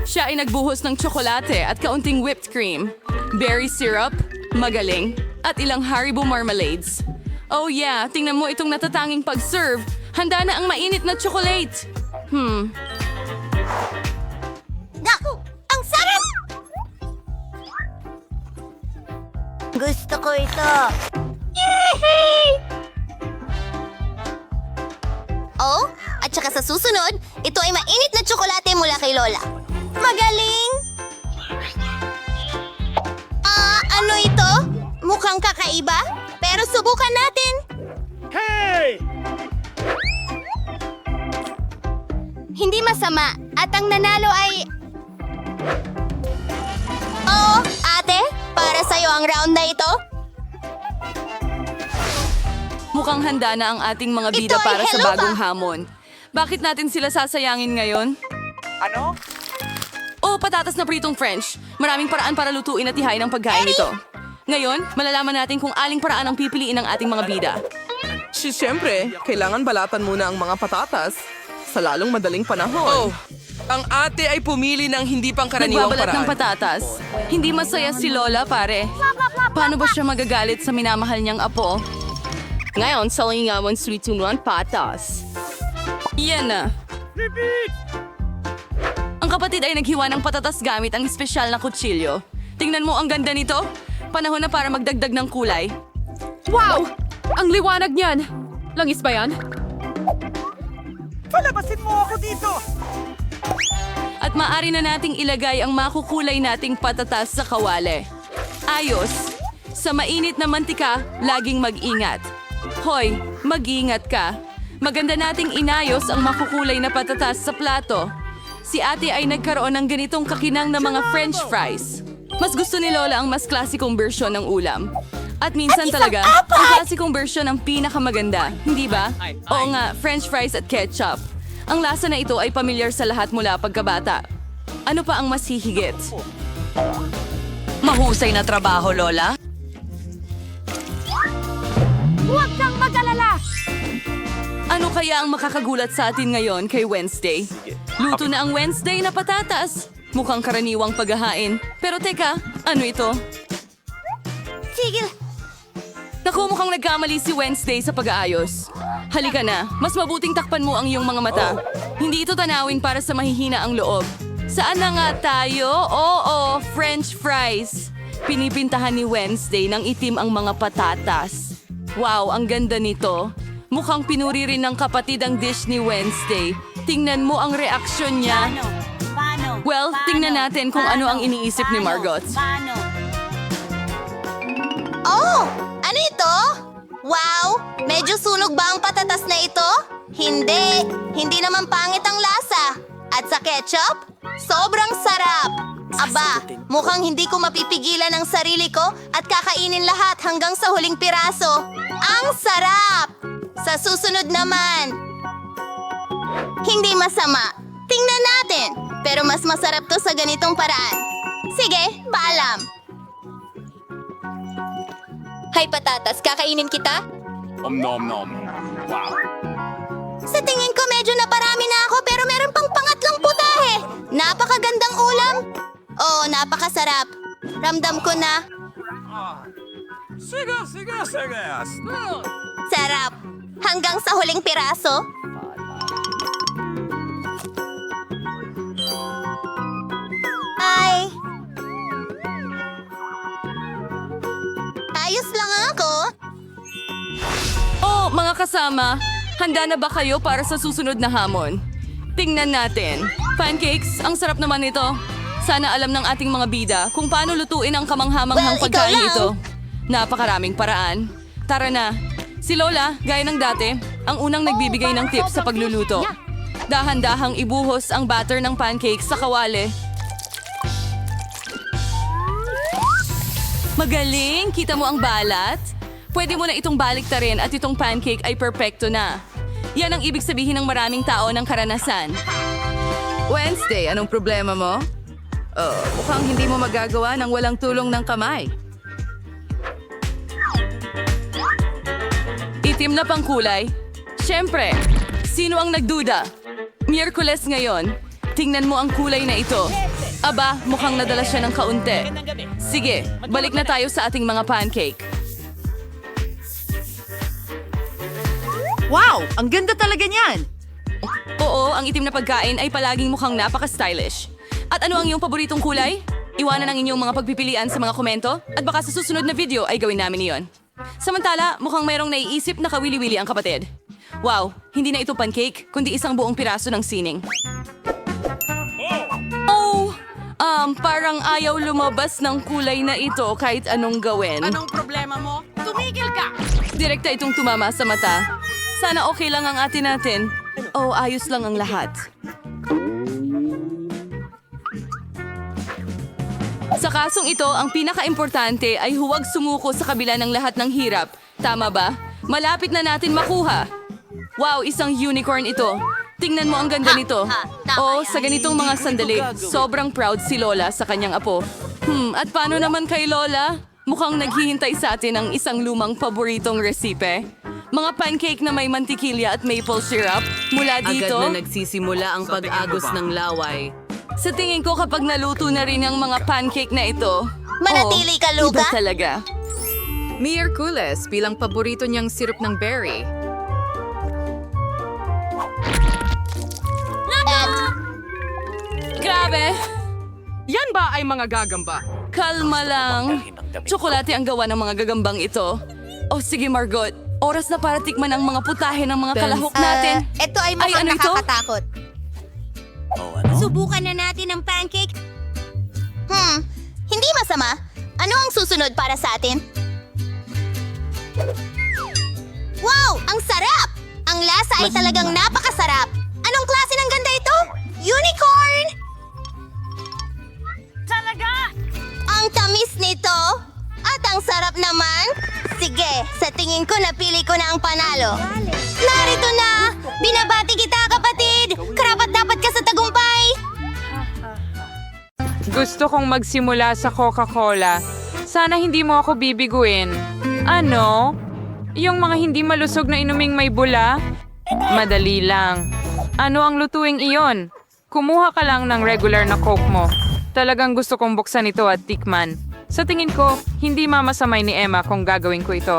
Siya ay nagbuhos ng tsokolate at kaunting whipped cream, berry syrup, magaling, at ilang Haribo marmalades. Oh yeah, tingnan mo itong natatanging pag-serve. Handa na ang mainit na chocolate. Naku! Ang sarap! Gusto ko ito. Oh, at saka sa susunod, ito ay mainit na tsokolate mula kay Lola. Magaling! Ano ito? Mukhang kakaiba, pero subukan natin. Hindi masama, at ang nanalo ay... Oh, ate, para sa'yo ang round na ito. Mukhang handa na ang ating mga bida Ito ay para sa hello bagong ba? hamon. Bakit natin sila sasayangin ngayon? Ano? Oh, patatas na pritong French. Maraming paraan para lutuin at ihain ang pagkain ito. Ngayon, malalaman natin kung aling paraan ang pipiliin ng ating mga bida. Siyempre, kailangan balatan muna ang mga patatas sa lalong madaling panahon. Oh, ang ate ay pumili ng hindi pangkaraniwang Nagbabalat ng paraan. patatas. Hindi masaya si Lola, pare. Paano ba siya magagalit sa minamahal niyang apo? Ngayon, sa lingawan sweet tunuan patas. Yan na. Ang kapatid ay naghiwa ng patatas gamit ang espesyal na kutsilyo. Tingnan mo ang ganda nito. Panahon na para magdagdag ng kulay. Wow! Ang liwanag niyan! Langis ba yan? At maaari na nating ilagay ang makukulay nating patatas sa kawali. Ayos! Sa mainit na mantika, laging mag-ingat. Hoy, mag-ingat ka. Maganda nating inayos ang makukulay na patatas sa plato. Si ate ay nagkaroon ng ganitong kakinang na mga French fries. Mas gusto ni Lola ang mas klasikong bersyon ng ulam. At minsan talaga, ang klasikong bersyon ang pinakamaganda, hindi ba? Oo nga, French fries at ketchup. Ang lasa na ito ay pamilyar sa lahat mula pagkabata. Ano pa ang mas hihigit? Mahusay na trabaho, Lola. Huwag kang mag-alala! Ano kaya ang makakagulat sa atin ngayon kay Wednesday? Luto na ang Wednesday na patatas. Mukhang karaniwang paghahain. Pero teka, ano ito? Tigil! Naku, mukhang nagkamali si Wednesday sa pag-aayos. Halika na, mas mabuting takpan mo ang iyong mga mata. Hindi ito tanawin para sa mahihina ang loob. Saan na nga tayo? Oo, French fries. Pinipintahan ni Wednesday ng itim ang mga patatas. Wow, ang ganda nito. Mukhang pinuri rin ng kapatid ang dish ni Wednesday. Tingnan mo ang reaksyon niya. Well, tingnan natin kung ano ang iniisip ni Margot. Oh! Ano ito? Wow! Medyo sunog ba ang patatas na ito? Hindi! Hindi naman pangit ang lasa. At sa ketchup? Sobrang sarap! Aba, mukhang hindi ko mapipigilan ang sarili ko at kakainin lahat hanggang sa huling piraso. Ang sarap! Sa susunod naman. Hindi masama. Tingnan natin. Pero mas masarap to sa ganitong paraan. Sige, paalam. Hay patatas, kakainin kita? Nom nom. Wow. Sa tingin ko medyo naparami na ako pero meron pang pangatlong putahe. Napakagandang ulam. Oh, napakasarap. Ramdam ko na. Sige. Sarap. Hanggang sa huling piraso. Ay. Ayos lang ah. So, mga kasama, handa na ba kayo para sa susunod na hamon? Tingnan natin. Pancakes, ang sarap naman ito. Sana alam ng ating mga bida kung paano lutuin ang kamanghamanghang Well, ikaw pagkain lang. ito. Napakaraming paraan. Tara na. Si Lola, gaya ng dati, ang unang nagbibigay ng tips sa pagluluto. Dahan-dahang ibuhos ang batter ng pancakes sa kawali. Magaling! Kita mo ang balat? Pwede mo na itong baliktarin at itong pancake ay perpekto na. Yan ang ibig sabihin ng maraming tao ng karanasan. Wednesday, anong problema mo? Oh, mukhang hindi mo magagawa ng walang tulong ng kamay. Itim na pangkulay? Siyempre, sino ang nagduda? Miyerkules ngayon. Tingnan mo ang kulay na ito. Aba, mukhang nadala siya ng kaunti. Sige, balik na tayo sa ating mga pancake. Wow! Ang ganda talaga niyan! Oo, ang itim na pagkain ay palaging mukhang napaka-stylish. At ano ang iyong paboritong kulay? Iwanan ang inyong mga pagpipilian sa mga komento at baka sa susunod na video ay gawin namin iyon. Samantala, mukhang mayroong naiisip na kawili-wili ang kapatid. Wow, hindi na ito pancake, kundi isang buong piraso ng sining. Oh! Parang ayaw lumabas ng kulay na ito kahit anong gawin. Anong problema mo? Tumigil ka! Direkta itong tumama sa mata. Sana okay lang ang atin natin. Oh, ayos lang ang lahat. Sa kasong ito, ang pinaka-importante ay huwag sumuko sa kabila ng lahat ng hirap. Tama ba? Malapit na natin makuha. Wow, isang unicorn ito. Tingnan mo ang ganda nito. Oh, sa ganitong mga sandali, sobrang proud si Lola sa kanyang apo. At paano naman kay Lola? Mukhang naghihintay sa atin ang isang lumang paboritong resipe. Mga pancake na may mantikilya at maple syrup. Mula dito, Agad na nagsisimula ang pag-agos ng laway. sa tingin ko kapag naluto na rin ang mga pancake na ito, Manatili ka, iba Luca. talaga. Miyerkules bilang paborito niyang syrup ng berry. Grabe! Yan ba ay mga gagamba? Kalma lang. Tsokolate ang gawa ng mga gagambang ito. Oh, sige Margot. Oras na para tikman ang mga putahe ng mga kalahok natin. Ito ay mukhang ano ito? nakakatakot. Subukan na natin ang pancake. Hindi masama. Ano ang susunod para sa atin? Wow! Ang sarap! Ang lasa ay talagang napakasarap. Anong klase ng ganda ito? Unicorn! Talaga! Ang tamis nito! At ang sarap naman! Sige, sa tingin ko napili ko na ang panalo. Narito na! Binabati kita, kapatid! Karapat-dapat ka sa tagumpay! Gusto kong magsimula sa Coca-Cola. Sana hindi mo ako bibiguin. Ano? Yung mga hindi malusog na inuming may bula? Madali lang. Ano ang lutuing iyon? Kumuha ka lang ng regular na Coke mo. Talagang gusto kong buksan ito at tikman. Sa tingin ko, hindi mamasamay ni Emma kung gagawin ko ito.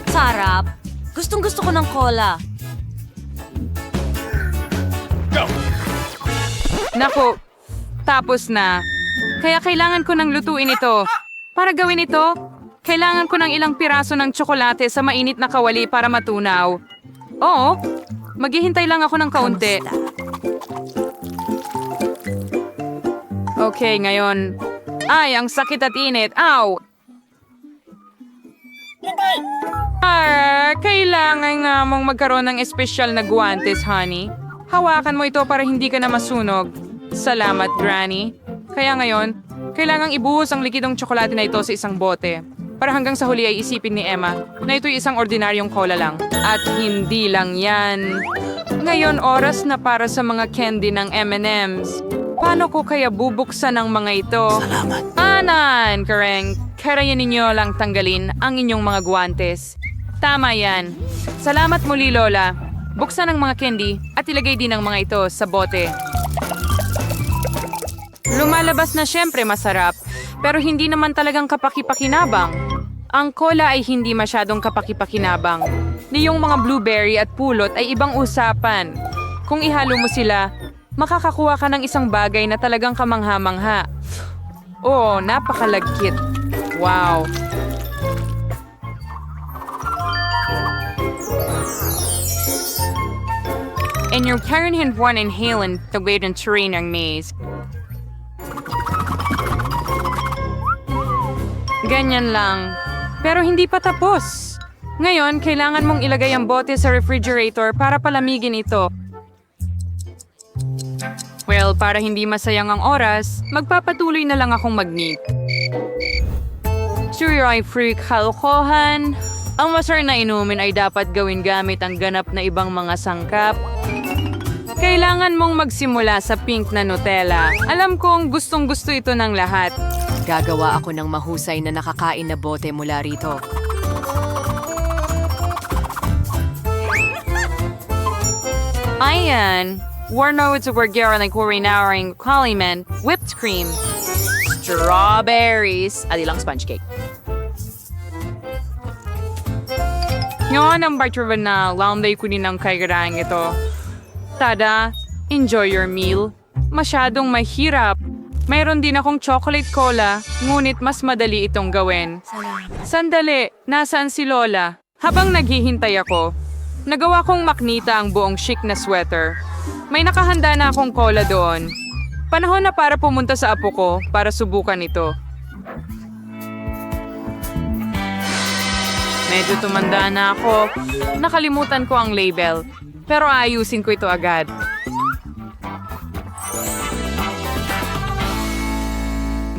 Sarap! Gustong-gusto ko ng cola. Naku, tapos na. Kaya kailangan ko ng lutuin ito. Para gawin ito, kailangan ko ng ilang piraso ng tsokolate sa mainit na kawali para matunaw. Oo, maghihintay lang ako ng kaunti. Okay, ngayon. Ay, ang sakit at init. Ow! Kailangan nga mong magkaroon ng espesyal na guwantes, honey. Hawakan mo ito para hindi ka na masunog. Salamat, Granny. Kaya ngayon, kailangang ibuhos ang likidong tsokolate na ito sa isang bote. Para hanggang sa huli ay isipin ni Emma na ito'y isang ordinaryong cola lang. At hindi lang yan. Ngayon, oras na para sa mga candy ng M&M's. Paano ko kaya bubuksan ang mga ito? Salamat. Anan, Kareng. Kaya ninyo lang tanggalin ang inyong mga guwantes. Tama yan. Salamat muli, Lola. Buksan ang mga candy at ilagay din ang mga ito sa bote. Lumalabas na syempre masarap, pero hindi naman talagang kapaki-pakinabang. Ang cola ay hindi masyadong kapaki-pakinabang. Yung mga blueberry at pulot ay ibang usapan. Kung ihalo mo sila, makakakuha ka ng isang bagay na talagang kamangha-mangha. Oo, napakalagkit. Wow. And your Karen Buwan and Halen tawid ng terrain ng maze. Ganyan lang. Pero hindi pa tapos. Ngayon, kailangan mong ilagay ang bote sa refrigerator para palamigin ito. Well, para hindi masayang ang oras, magpapatuloy na lang akong mag-knit. Sure ay freak kalokohan. Ang masarap na inumin ay dapat gawin gamit ang ganap na ibang mga sangkap. Kailangan mong magsimula sa pink na Nutella. Alam kong gustong-gusto ito ng lahat. Gagawa ako ng mahusay na nakakain na bote mula rito. Ayan. Warno ito burgera ng kurinawang kaliman, whipped cream, strawberries, at ilang sponge cake. Ngayon ang bartraban na launday ko din ang kaigarang ito. Tada, enjoy your meal. Masyadong mahirap. Mayroon din akong chocolate cola, ngunit mas madali itong gawin. Sandali, nasaan si Lola? Habang naghihintay ako, nagawa kong maknita ang buong chic na sweater. May nakahanda na akong cola doon. Panahon na para pumunta sa apo ko para subukan ito. Medyo tumanda na ako. Nakalimutan ko ang label. Pero ayusin ko ito agad.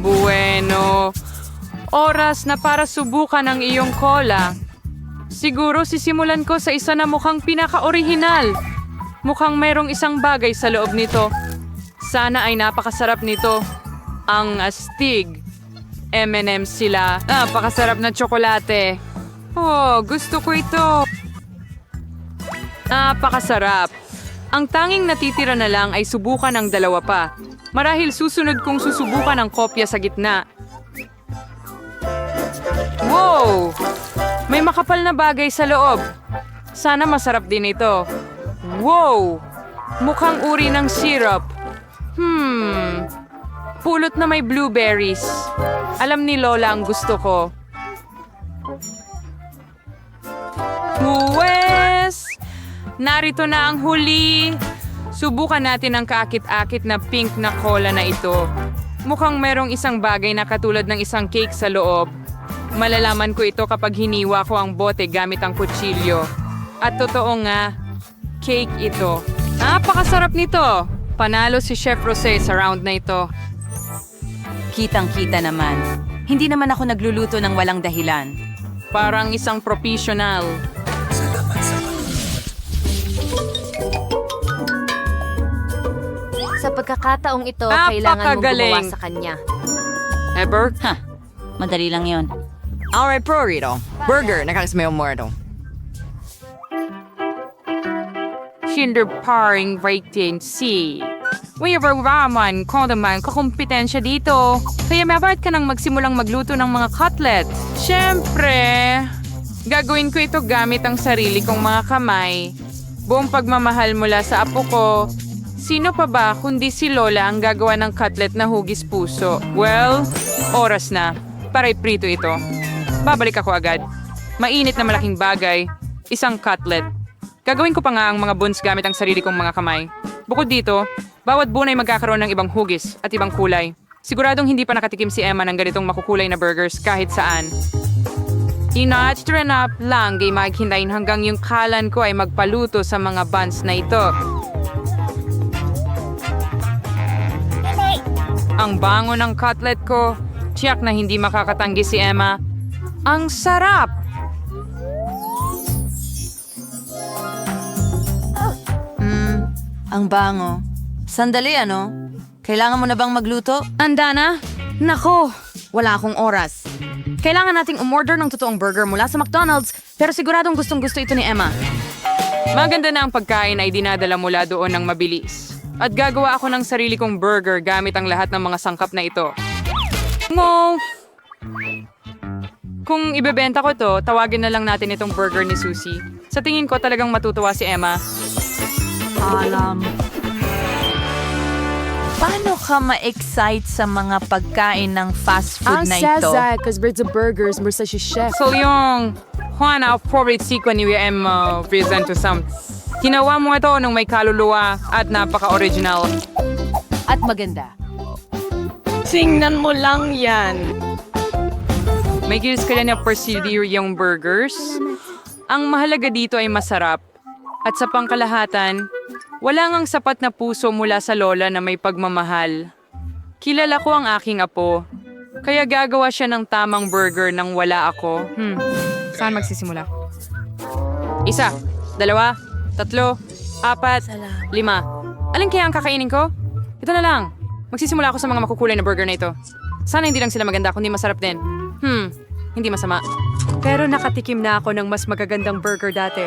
Bueno. Oras na para subukan ang iyong cola. Siguro sisimulan ko sa isa na mukhang pinaka-orihinal. Mukhang mayroong isang bagay sa loob nito. Sana ay napakasarap nito. Ang astig. M&M's sila. Napakasarap na tsokolate. Oh, gusto ko ito. Napakasarap. Ang tanging natitira na lang ay subukan ang dalawa pa. Marahil susunod kong susubukan ang kopya sa gitna. Wow! May makapal na bagay sa loob. Sana masarap din ito. Wow! Mukhang uri ng syrup. Pulot na may blueberries. Alam ni Lola ang gusto ko. Huwes! Narito na ang huli. Subukan natin ang kaakit-akit na pink na cola na ito. Mukhang merong isang bagay na katulad ng isang cake sa loob. Malalaman ko ito kapag hiniwa ko ang bote gamit ang kutsilyo. At totoo nga, cake ito. Napakasarap nito! Panalo si Chef Rosé sa round na ito. Kitang-kita naman. Hindi naman ako nagluluto ng walang dahilan. Parang isang professional. Sa pagkakataong ito, kailangan mong gumawa sa kanya. Ever? Madali lang yon. Alright, pro rito. Burger, nakakasmayo mo ito. Kinder paring rating C. Whenever raman, ko naman kakumpetensya dito. Kaya maba't ka nang magsimulang magluto ng mga cutlet. Siyempre, gagawin ko ito gamit ang sarili kong mga kamay. Buong pagmamahal mula sa apo ko. Sino pa ba kundi si Lola ang gagawa ng cutlet na hugis puso? Well, oras na. Para iprito ito. Babalik ako agad. Mainit na malaking bagay. Isang cutlet. Gagawin ko pa nga ang mga buns gamit ang sarili kong mga kamay. Bukod dito, bawat bun ay magkakaroon ng ibang hugis at ibang kulay. Siguradong hindi pa nakatikim si Emma ng ganitong makukulay na burgers kahit saan. Ina-train up lang ay maghintayin hanggang yung kalan ko ay magpaluto sa mga buns na ito. Ang bango ng cutlet ko. Tiyak na hindi makakatanggi si Emma. Ang sarap! Ang bango. Sandali, ano? Kailangan mo na bang magluto? Andana? Nako, wala akong oras. Kailangan nating umorder ng totoong burger mula sa McDonald's, pero siguradong gustong-gusto ito ni Emma. Maganda na ang pagkain ay dinadala mula doon ng mabilis. At gagawa ako ng sarili kong burger gamit ang lahat ng mga sangkap na ito. Kung ibebenta ko to, tawagin na lang natin itong burger ni Susie. Sa tingin ko talagang matutuwa si Emma. Paano ka ma-excite sa mga pagkain ng fast food na ito? because birds of burgers versus chef. So yung Juan, I'll probably seek when you present to some Ginawa mo ito nung may kaluluwa at napaka-original. At maganda. Tingnan mo lang yan. May gilis ka na persevere yung burgers. Ang mahalaga dito ay masarap. At sa pangkalahatan, wala ngang sapat na puso mula sa lola na may pagmamahal. Kilala ko ang aking apo. Kaya gagawa siya ng tamang burger nang wala ako. Saan magsisimula? 1, 2, 3, 4, 5. Alin kaya ang kakainin ko? Ito na lang. Magsisimula ako sa mga makukulay na burger na ito. Sana hindi lang sila maganda, kundi masarap din. Hindi masama. Pero nakatikim na ako ng mas magagandang burger dati.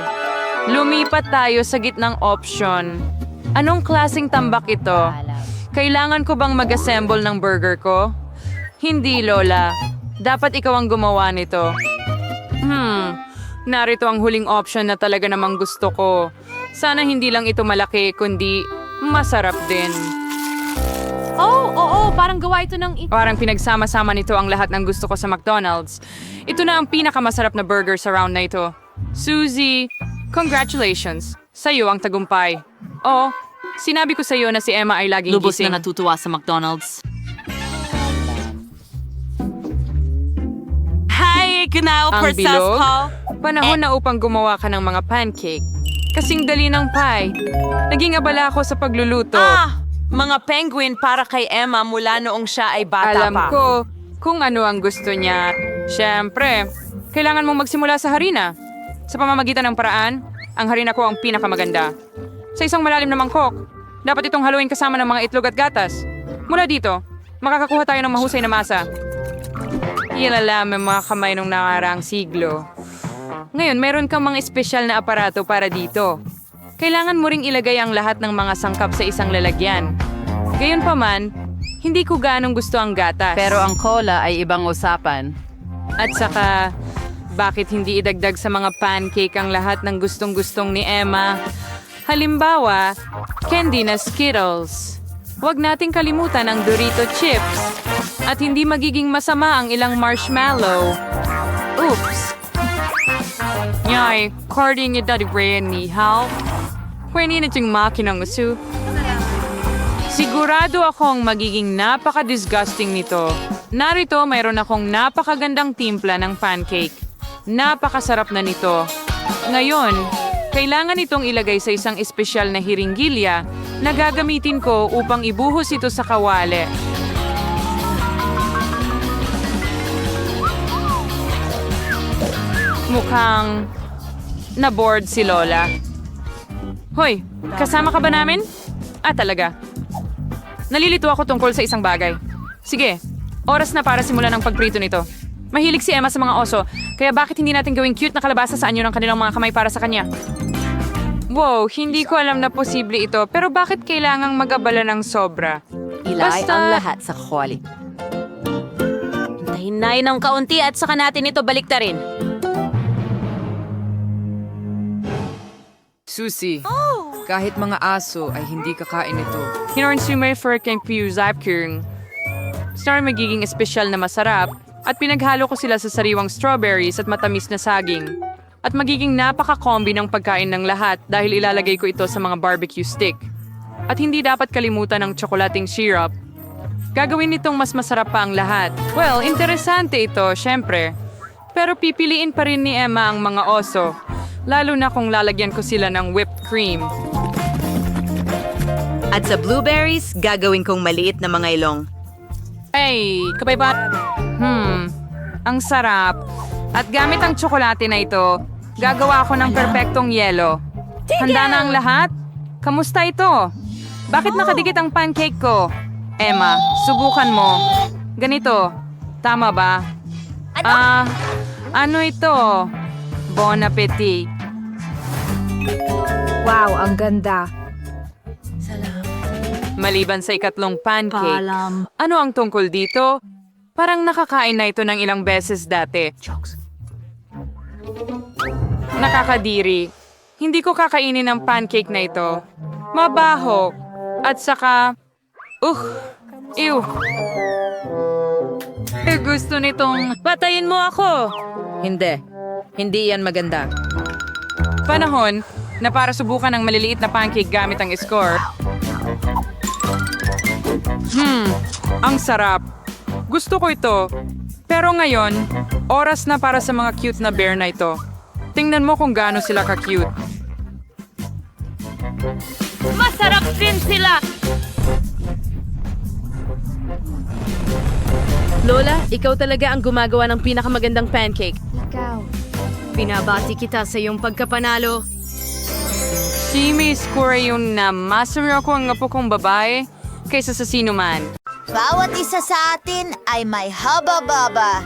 Lumipat tayo sa gitnang option. Anong klaseng tambak ito? Kailangan ko bang mag-assemble ng burger ko? Hindi, Lola. Dapat ikaw ang gumawa nito. Narito ang huling option na talaga namang gusto ko. Sana hindi lang ito malaki, kundi masarap din. Oo, parang gawa ito ng... Parang pinagsama-sama nito ang lahat ng gusto ko sa McDonald's. Ito na ang pinakamasarap na burger sa round na ito. Suzy, congratulations. Sa'yo ang tagumpay. Oh, sinabi ko sa'yo na si Emma ay laging Lubos gising. na natutuwa sa McDonald's. Hi, kunaw, Ang bilog? Panahon na upang gumawa ka ng mga pancake. Kasing dali ng pie. Naging abala ako sa pagluluto. Mga penguin para kay Emma mula noong siya ay bata Alam ko kung ano ang gusto niya. Siyempre, kailangan mong magsimula sa harina. Sa pamamagitan ng paraan, ang harina ko ang pinakamaganda. Sa isang malalim na mangkok, dapat itong haluin kasama ng mga itlog at gatas. Mula dito, makakakuha tayo ng mahusay na masa. Ilala may mga kamay nung nakaraang siglo. Ngayon, meron kang mga espesyal na aparato para dito. Kailangan mo ring ilagay ang lahat ng mga sangkap sa isang lalagyan. Gayunpaman, hindi ko ganong gusto ang gatas. Pero ang cola ay ibang usapan. At saka, bakit hindi idagdag sa mga pancake ang lahat ng gustong-gustong ni Emma? Halimbawa, candy na Skittles. Huwag nating kalimutan ang Dorito chips. At hindi magiging masama ang ilang marshmallow. Oops! Nyay, carding ni Daddy Ray ni Hal. Pwede na tiyong makinang uso. Sigurado akong magiging napaka-disgusting nito. Narito, mayroon akong napakagandang timpla ng pancake. Napakasarap na nito. Ngayon, kailangan itong ilagay sa isang espesyal na hiringgilya na gagamitin ko upang ibuhos ito sa kawali. Mukhang na-bored si Lola. Hoy, kasama ka ba namin? Talaga. Nalilito ako tungkol sa isang bagay. Sige, oras na para simulan ang pagprito nito. Mahilig si Emma sa mga oso, kaya bakit hindi natin gawing cute na kalabasa sa anyo ng kanilang mga kamay para sa kanya? Wow, hindi ko alam na posible ito, pero bakit kailangang mag-abala ng sobra? Ilay ang lahat sa kawali. Hintayin na ng kaunti at saka natin ito baliktarin. Susi, kahit mga aso ay hindi kakain ito. Hinornsumay for kang Piyuzapkung. Star magiging espesyal na masarap at pinaghalo ko sila sa sariwang strawberries at matamis na saging. At magiging napaka-combi ng pagkain ng lahat dahil ilalagay ko ito sa mga barbecue stick. At hindi dapat kalimutan ang tsokolating syrup. Gagawin nitong mas masarap pa ang lahat. Well, interesante ito, syempre. Pero pipiliin pa rin ni Emma ang mga oso. Lalo na kung lalagyan ko sila ng whipped cream. At sa blueberries, gagawin kong maliit na mga ilong. Ay, kabay ba? Ang sarap. At gamit ang tsokolate na ito, gagawa ako ng perpektong yelo. Handa na ang lahat? Kamusta ito? Bakit nakadikit ang pancake ko? Emma, subukan mo. Ganito. Tama ba? Ano ito? Bon appetit. Wow, ang ganda. Maliban sa ikatlong pancake, ano ang tungkol dito? Parang nakakain na ito ng ilang beses dati. Nakakadiri. Hindi ko kakainin ang pancake na ito. Mabaho. At saka... Ew. Gusto nitong... Patayin mo ako! Hindi yan maganda. Panahon, na para subukan ang maliliit na pancake gamit ang score. Ang sarap. Gusto ko ito. Pero ngayon, oras na para sa mga cute na bear na ito. Tingnan mo kung gaano sila ka-cute. Masarap din sila! Lola, ikaw talaga ang gumagawa ng pinakamagandang pancake. Ikaw. Pinabati kita sa iyong pagkapanalo. Si may score yun na masari ako ang apo kong babae kaysa sa sino man. Bawat isa sa atin ay may haba-baba.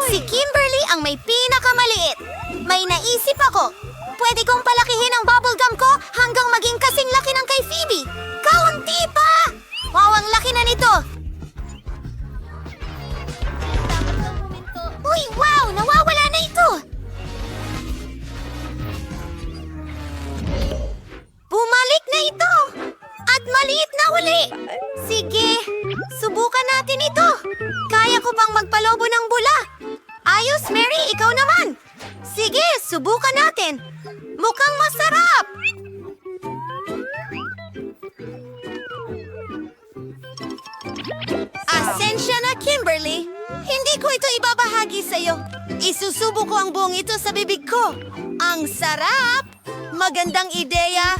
Si Kimberly ang may pinakamaliit. May naisip ako. Pwede kong palakihin ang bubblegum ko hanggang maging kasing laki ng kay Phoebe. Kaunti pa! Wow, ang laki na nito! Uy, wow! Nawawala na ito! Bumalik na ito! At maliit na uli! Sige, subukan natin ito! Kaya ko bang magpalobo ng bula? Ayos, Mary, ikaw naman! Sige, subukan natin! Mukhang masarap! Asensya na, Kimberly! Hindi ko ito ibabahagi sa'yo. Isusubo ko ang buong ito sa bibig ko. Ang sarap! Magandang ideya!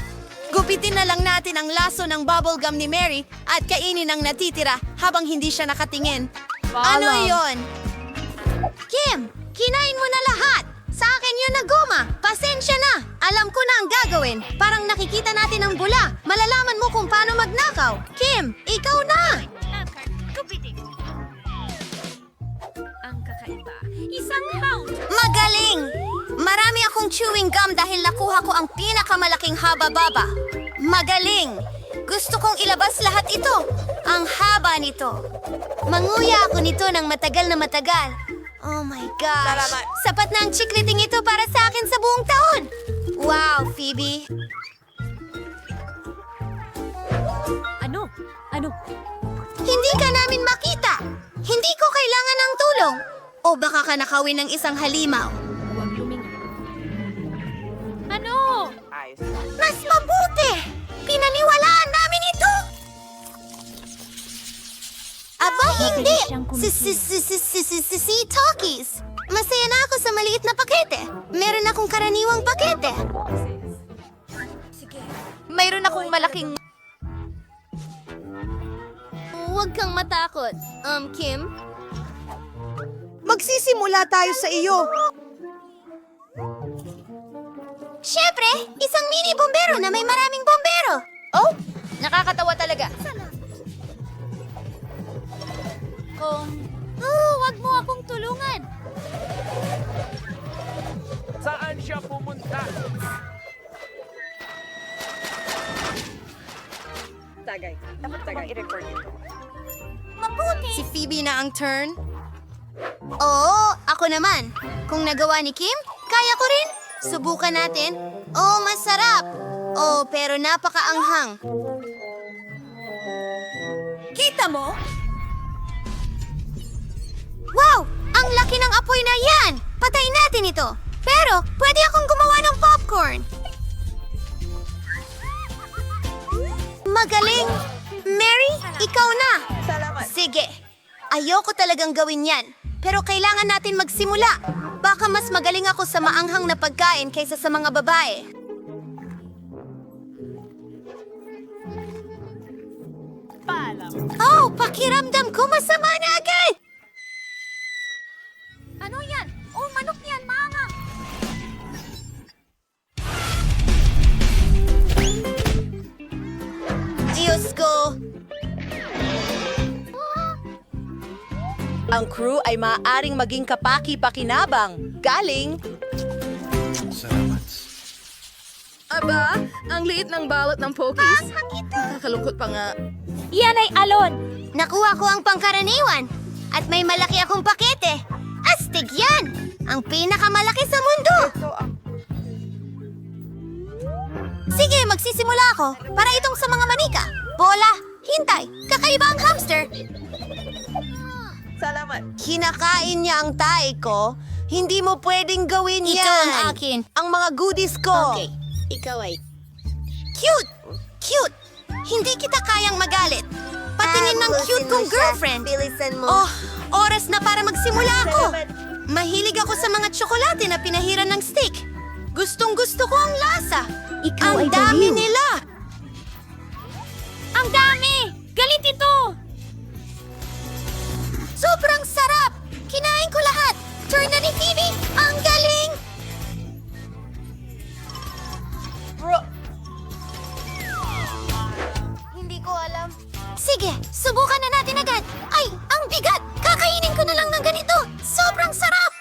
Gupitin na lang natin ang laso ng bubblegum ni Mary at kainin ang natitira habang hindi siya nakatingin. Ano yon? Kim, kinain mo na lahat! Sa akin yun na goma! Pasensya na! Alam ko na ang gagawin. Parang nakikita natin ang bula. Malalaman mo kung paano magnakaw. Kim, ikaw na! Ang kakaiba. Isang hound! Magaling! Marami akong chewing gum dahil nakuha ko ang pinakamalaking haba-baba. Magaling! Gusto kong ilabas lahat ito. Ang haba nito. Manguya ako nito ng matagal na matagal. Oh my gosh! Sapat na ang chikliting ito para sa akin sa buong taon! Wow, Phoebe! Ano? Hindi ka namin makita! Hindi ko kailangan ng tulong! O baka ka nakawin ng isang halimaw? Ano? Mas mabuti! Pinaniwalaan namin ito! Aba, hindi! Si Talkies! Masaya na ako sa maliit na pakete. Meron akong karaniwang pakete. Mayroon akong malaking... Huwag kang matakot. Kim? Magsisimula tayo sa iyo. Siyempre, isang mini bombero na may maraming bombero. Oh, nakakatawa talaga. Wag mo akong tulungan. Saan siya pumunta? Mabuti. Si Phoebe na ang turn. Oo, ako naman. Kung nagawa ni Kim, kaya ko rin. Subukan natin. Oh, masarap. Oh, pero napakaanghang. Kita mo? Wow! Ang laki ng apoy na yan! Patayin natin ito. Pero, pwede akong gumawa ng popcorn. Magaling! Mary, ikaw na! Sige. Ayoko talagang gawin yan. Pero kailangan natin magsimula. Baka mas magaling ako sa maanghang na pagkain kaysa sa mga babae. Oh, pakiramdam ko masama na agad! Ano yan? Oh, manok yan, maanghang! Diyos ko! Ang crew ay maaaring maging kapaki-pakinabang. Galing... Aba, ang liit ng balot ng Pokies. Nakakalungkot pa nga. Yan ay alon! Nakuha ko ang pangkaraniwan at may malaki akong pakete. Astig yan! Ang pinakamalaki sa mundo! Sige, magsisimula ako para itong sa mga manika. Bola, hintay, kakaiba ang hamster. Kinakain niya ang tae ko. Hindi mo pwedeng gawin yan. Ito ang akin. Ang mga goodies ko. Okay, Ikaw ay... Cute! Cute! Hindi kita kayang magalit. Patingin ng cute kong girlfriend. Bilisan mo. Oh, oras na para magsimula ako. Mahilig ako sa mga tsokolate na pinahiran ng stick. Gustong gusto ko ang lasa. Ang dami nila. Ang dami! Galit ito! Sobrang sarap! Kinain ko lahat. Turn na ni Phoebe. Ang galing! Hindi ko alam. Sige, subukan na natin agad. Ay, ang bigat! Kakainin ko na lang ng ganito. Sobrang sarap!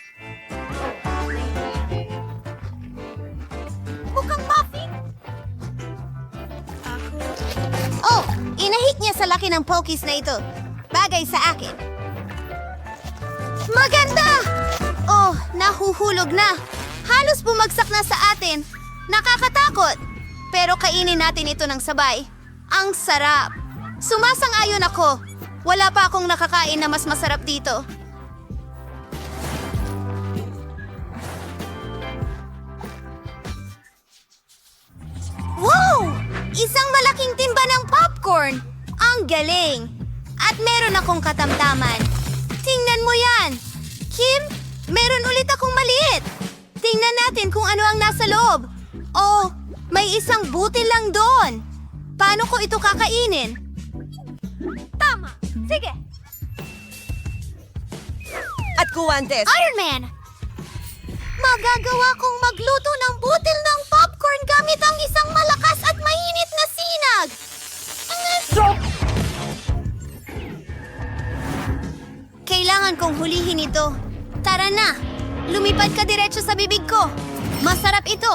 Mukhang muffin. Oh, inahit niya sa laki ng Pokies na ito. Bagay sa akin. Maganda! Oh, nahuhulog na. Halos bumagsak na sa atin. Nakakatakot. Pero kainin natin ito ng sabay. Ang sarap. Sumasang-ayon ako. Wala pa akong nakakain na mas masarap dito. Wow! Isang malaking timba ng popcorn! Ang galing! At meron akong katamtaman. Tingnan mo yan! Kim, meron ulit akong maliit. Tingnan natin kung ano ang nasa loob. Oh, may isang butil lang doon. Paano ko ito kakainin? Tama! Sige! At guwantes. Iron Man! Magagawa kong magluto ng butil ng popcorn gamit ang isang malakas at mainit na sinag. Kailangan kong hulihin ito. Tara na! Lumipad ka diretso sa bibig ko. Masarap ito,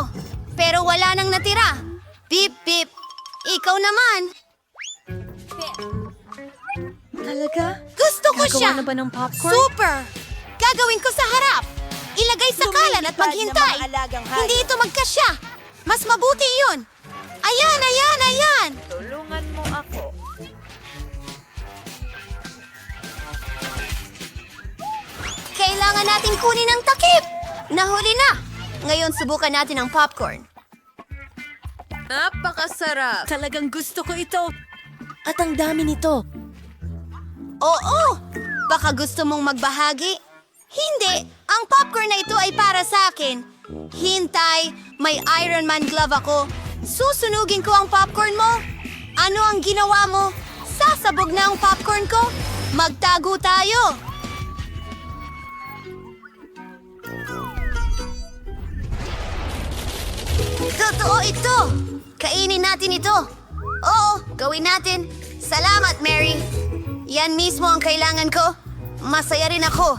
pero wala nang natira. Bip, bip. Ikaw naman. Talaga? Gusto ko siya. Gagawa na ba ng popcorn? Super! Gagawin ko sa harap. Ilagay sa kalan at maghintay. Hindi ito magkasya. Mas mabuti yun. Ayan, ayan, ayan. Tulungan mo ako. Kailangan natin kunin ang takip. Nahuli na. Ngayon subukan natin ang popcorn. Napakasarap. Talagang gusto ko ito. At ang dami nito. Oo! Baka gusto mong magbahagi? Hindi! Ang popcorn na ito ay para sa akin. Hintay! May Iron Man glove ako. Susunugin ko ang popcorn mo. Ano ang ginawa mo? Sasabog na ang popcorn ko? Magtago tayo! Totoo ito! Kainin natin ito! Oo, gawin natin. Salamat, Mary. Yan mismo ang kailangan ko. Masaya rin ako.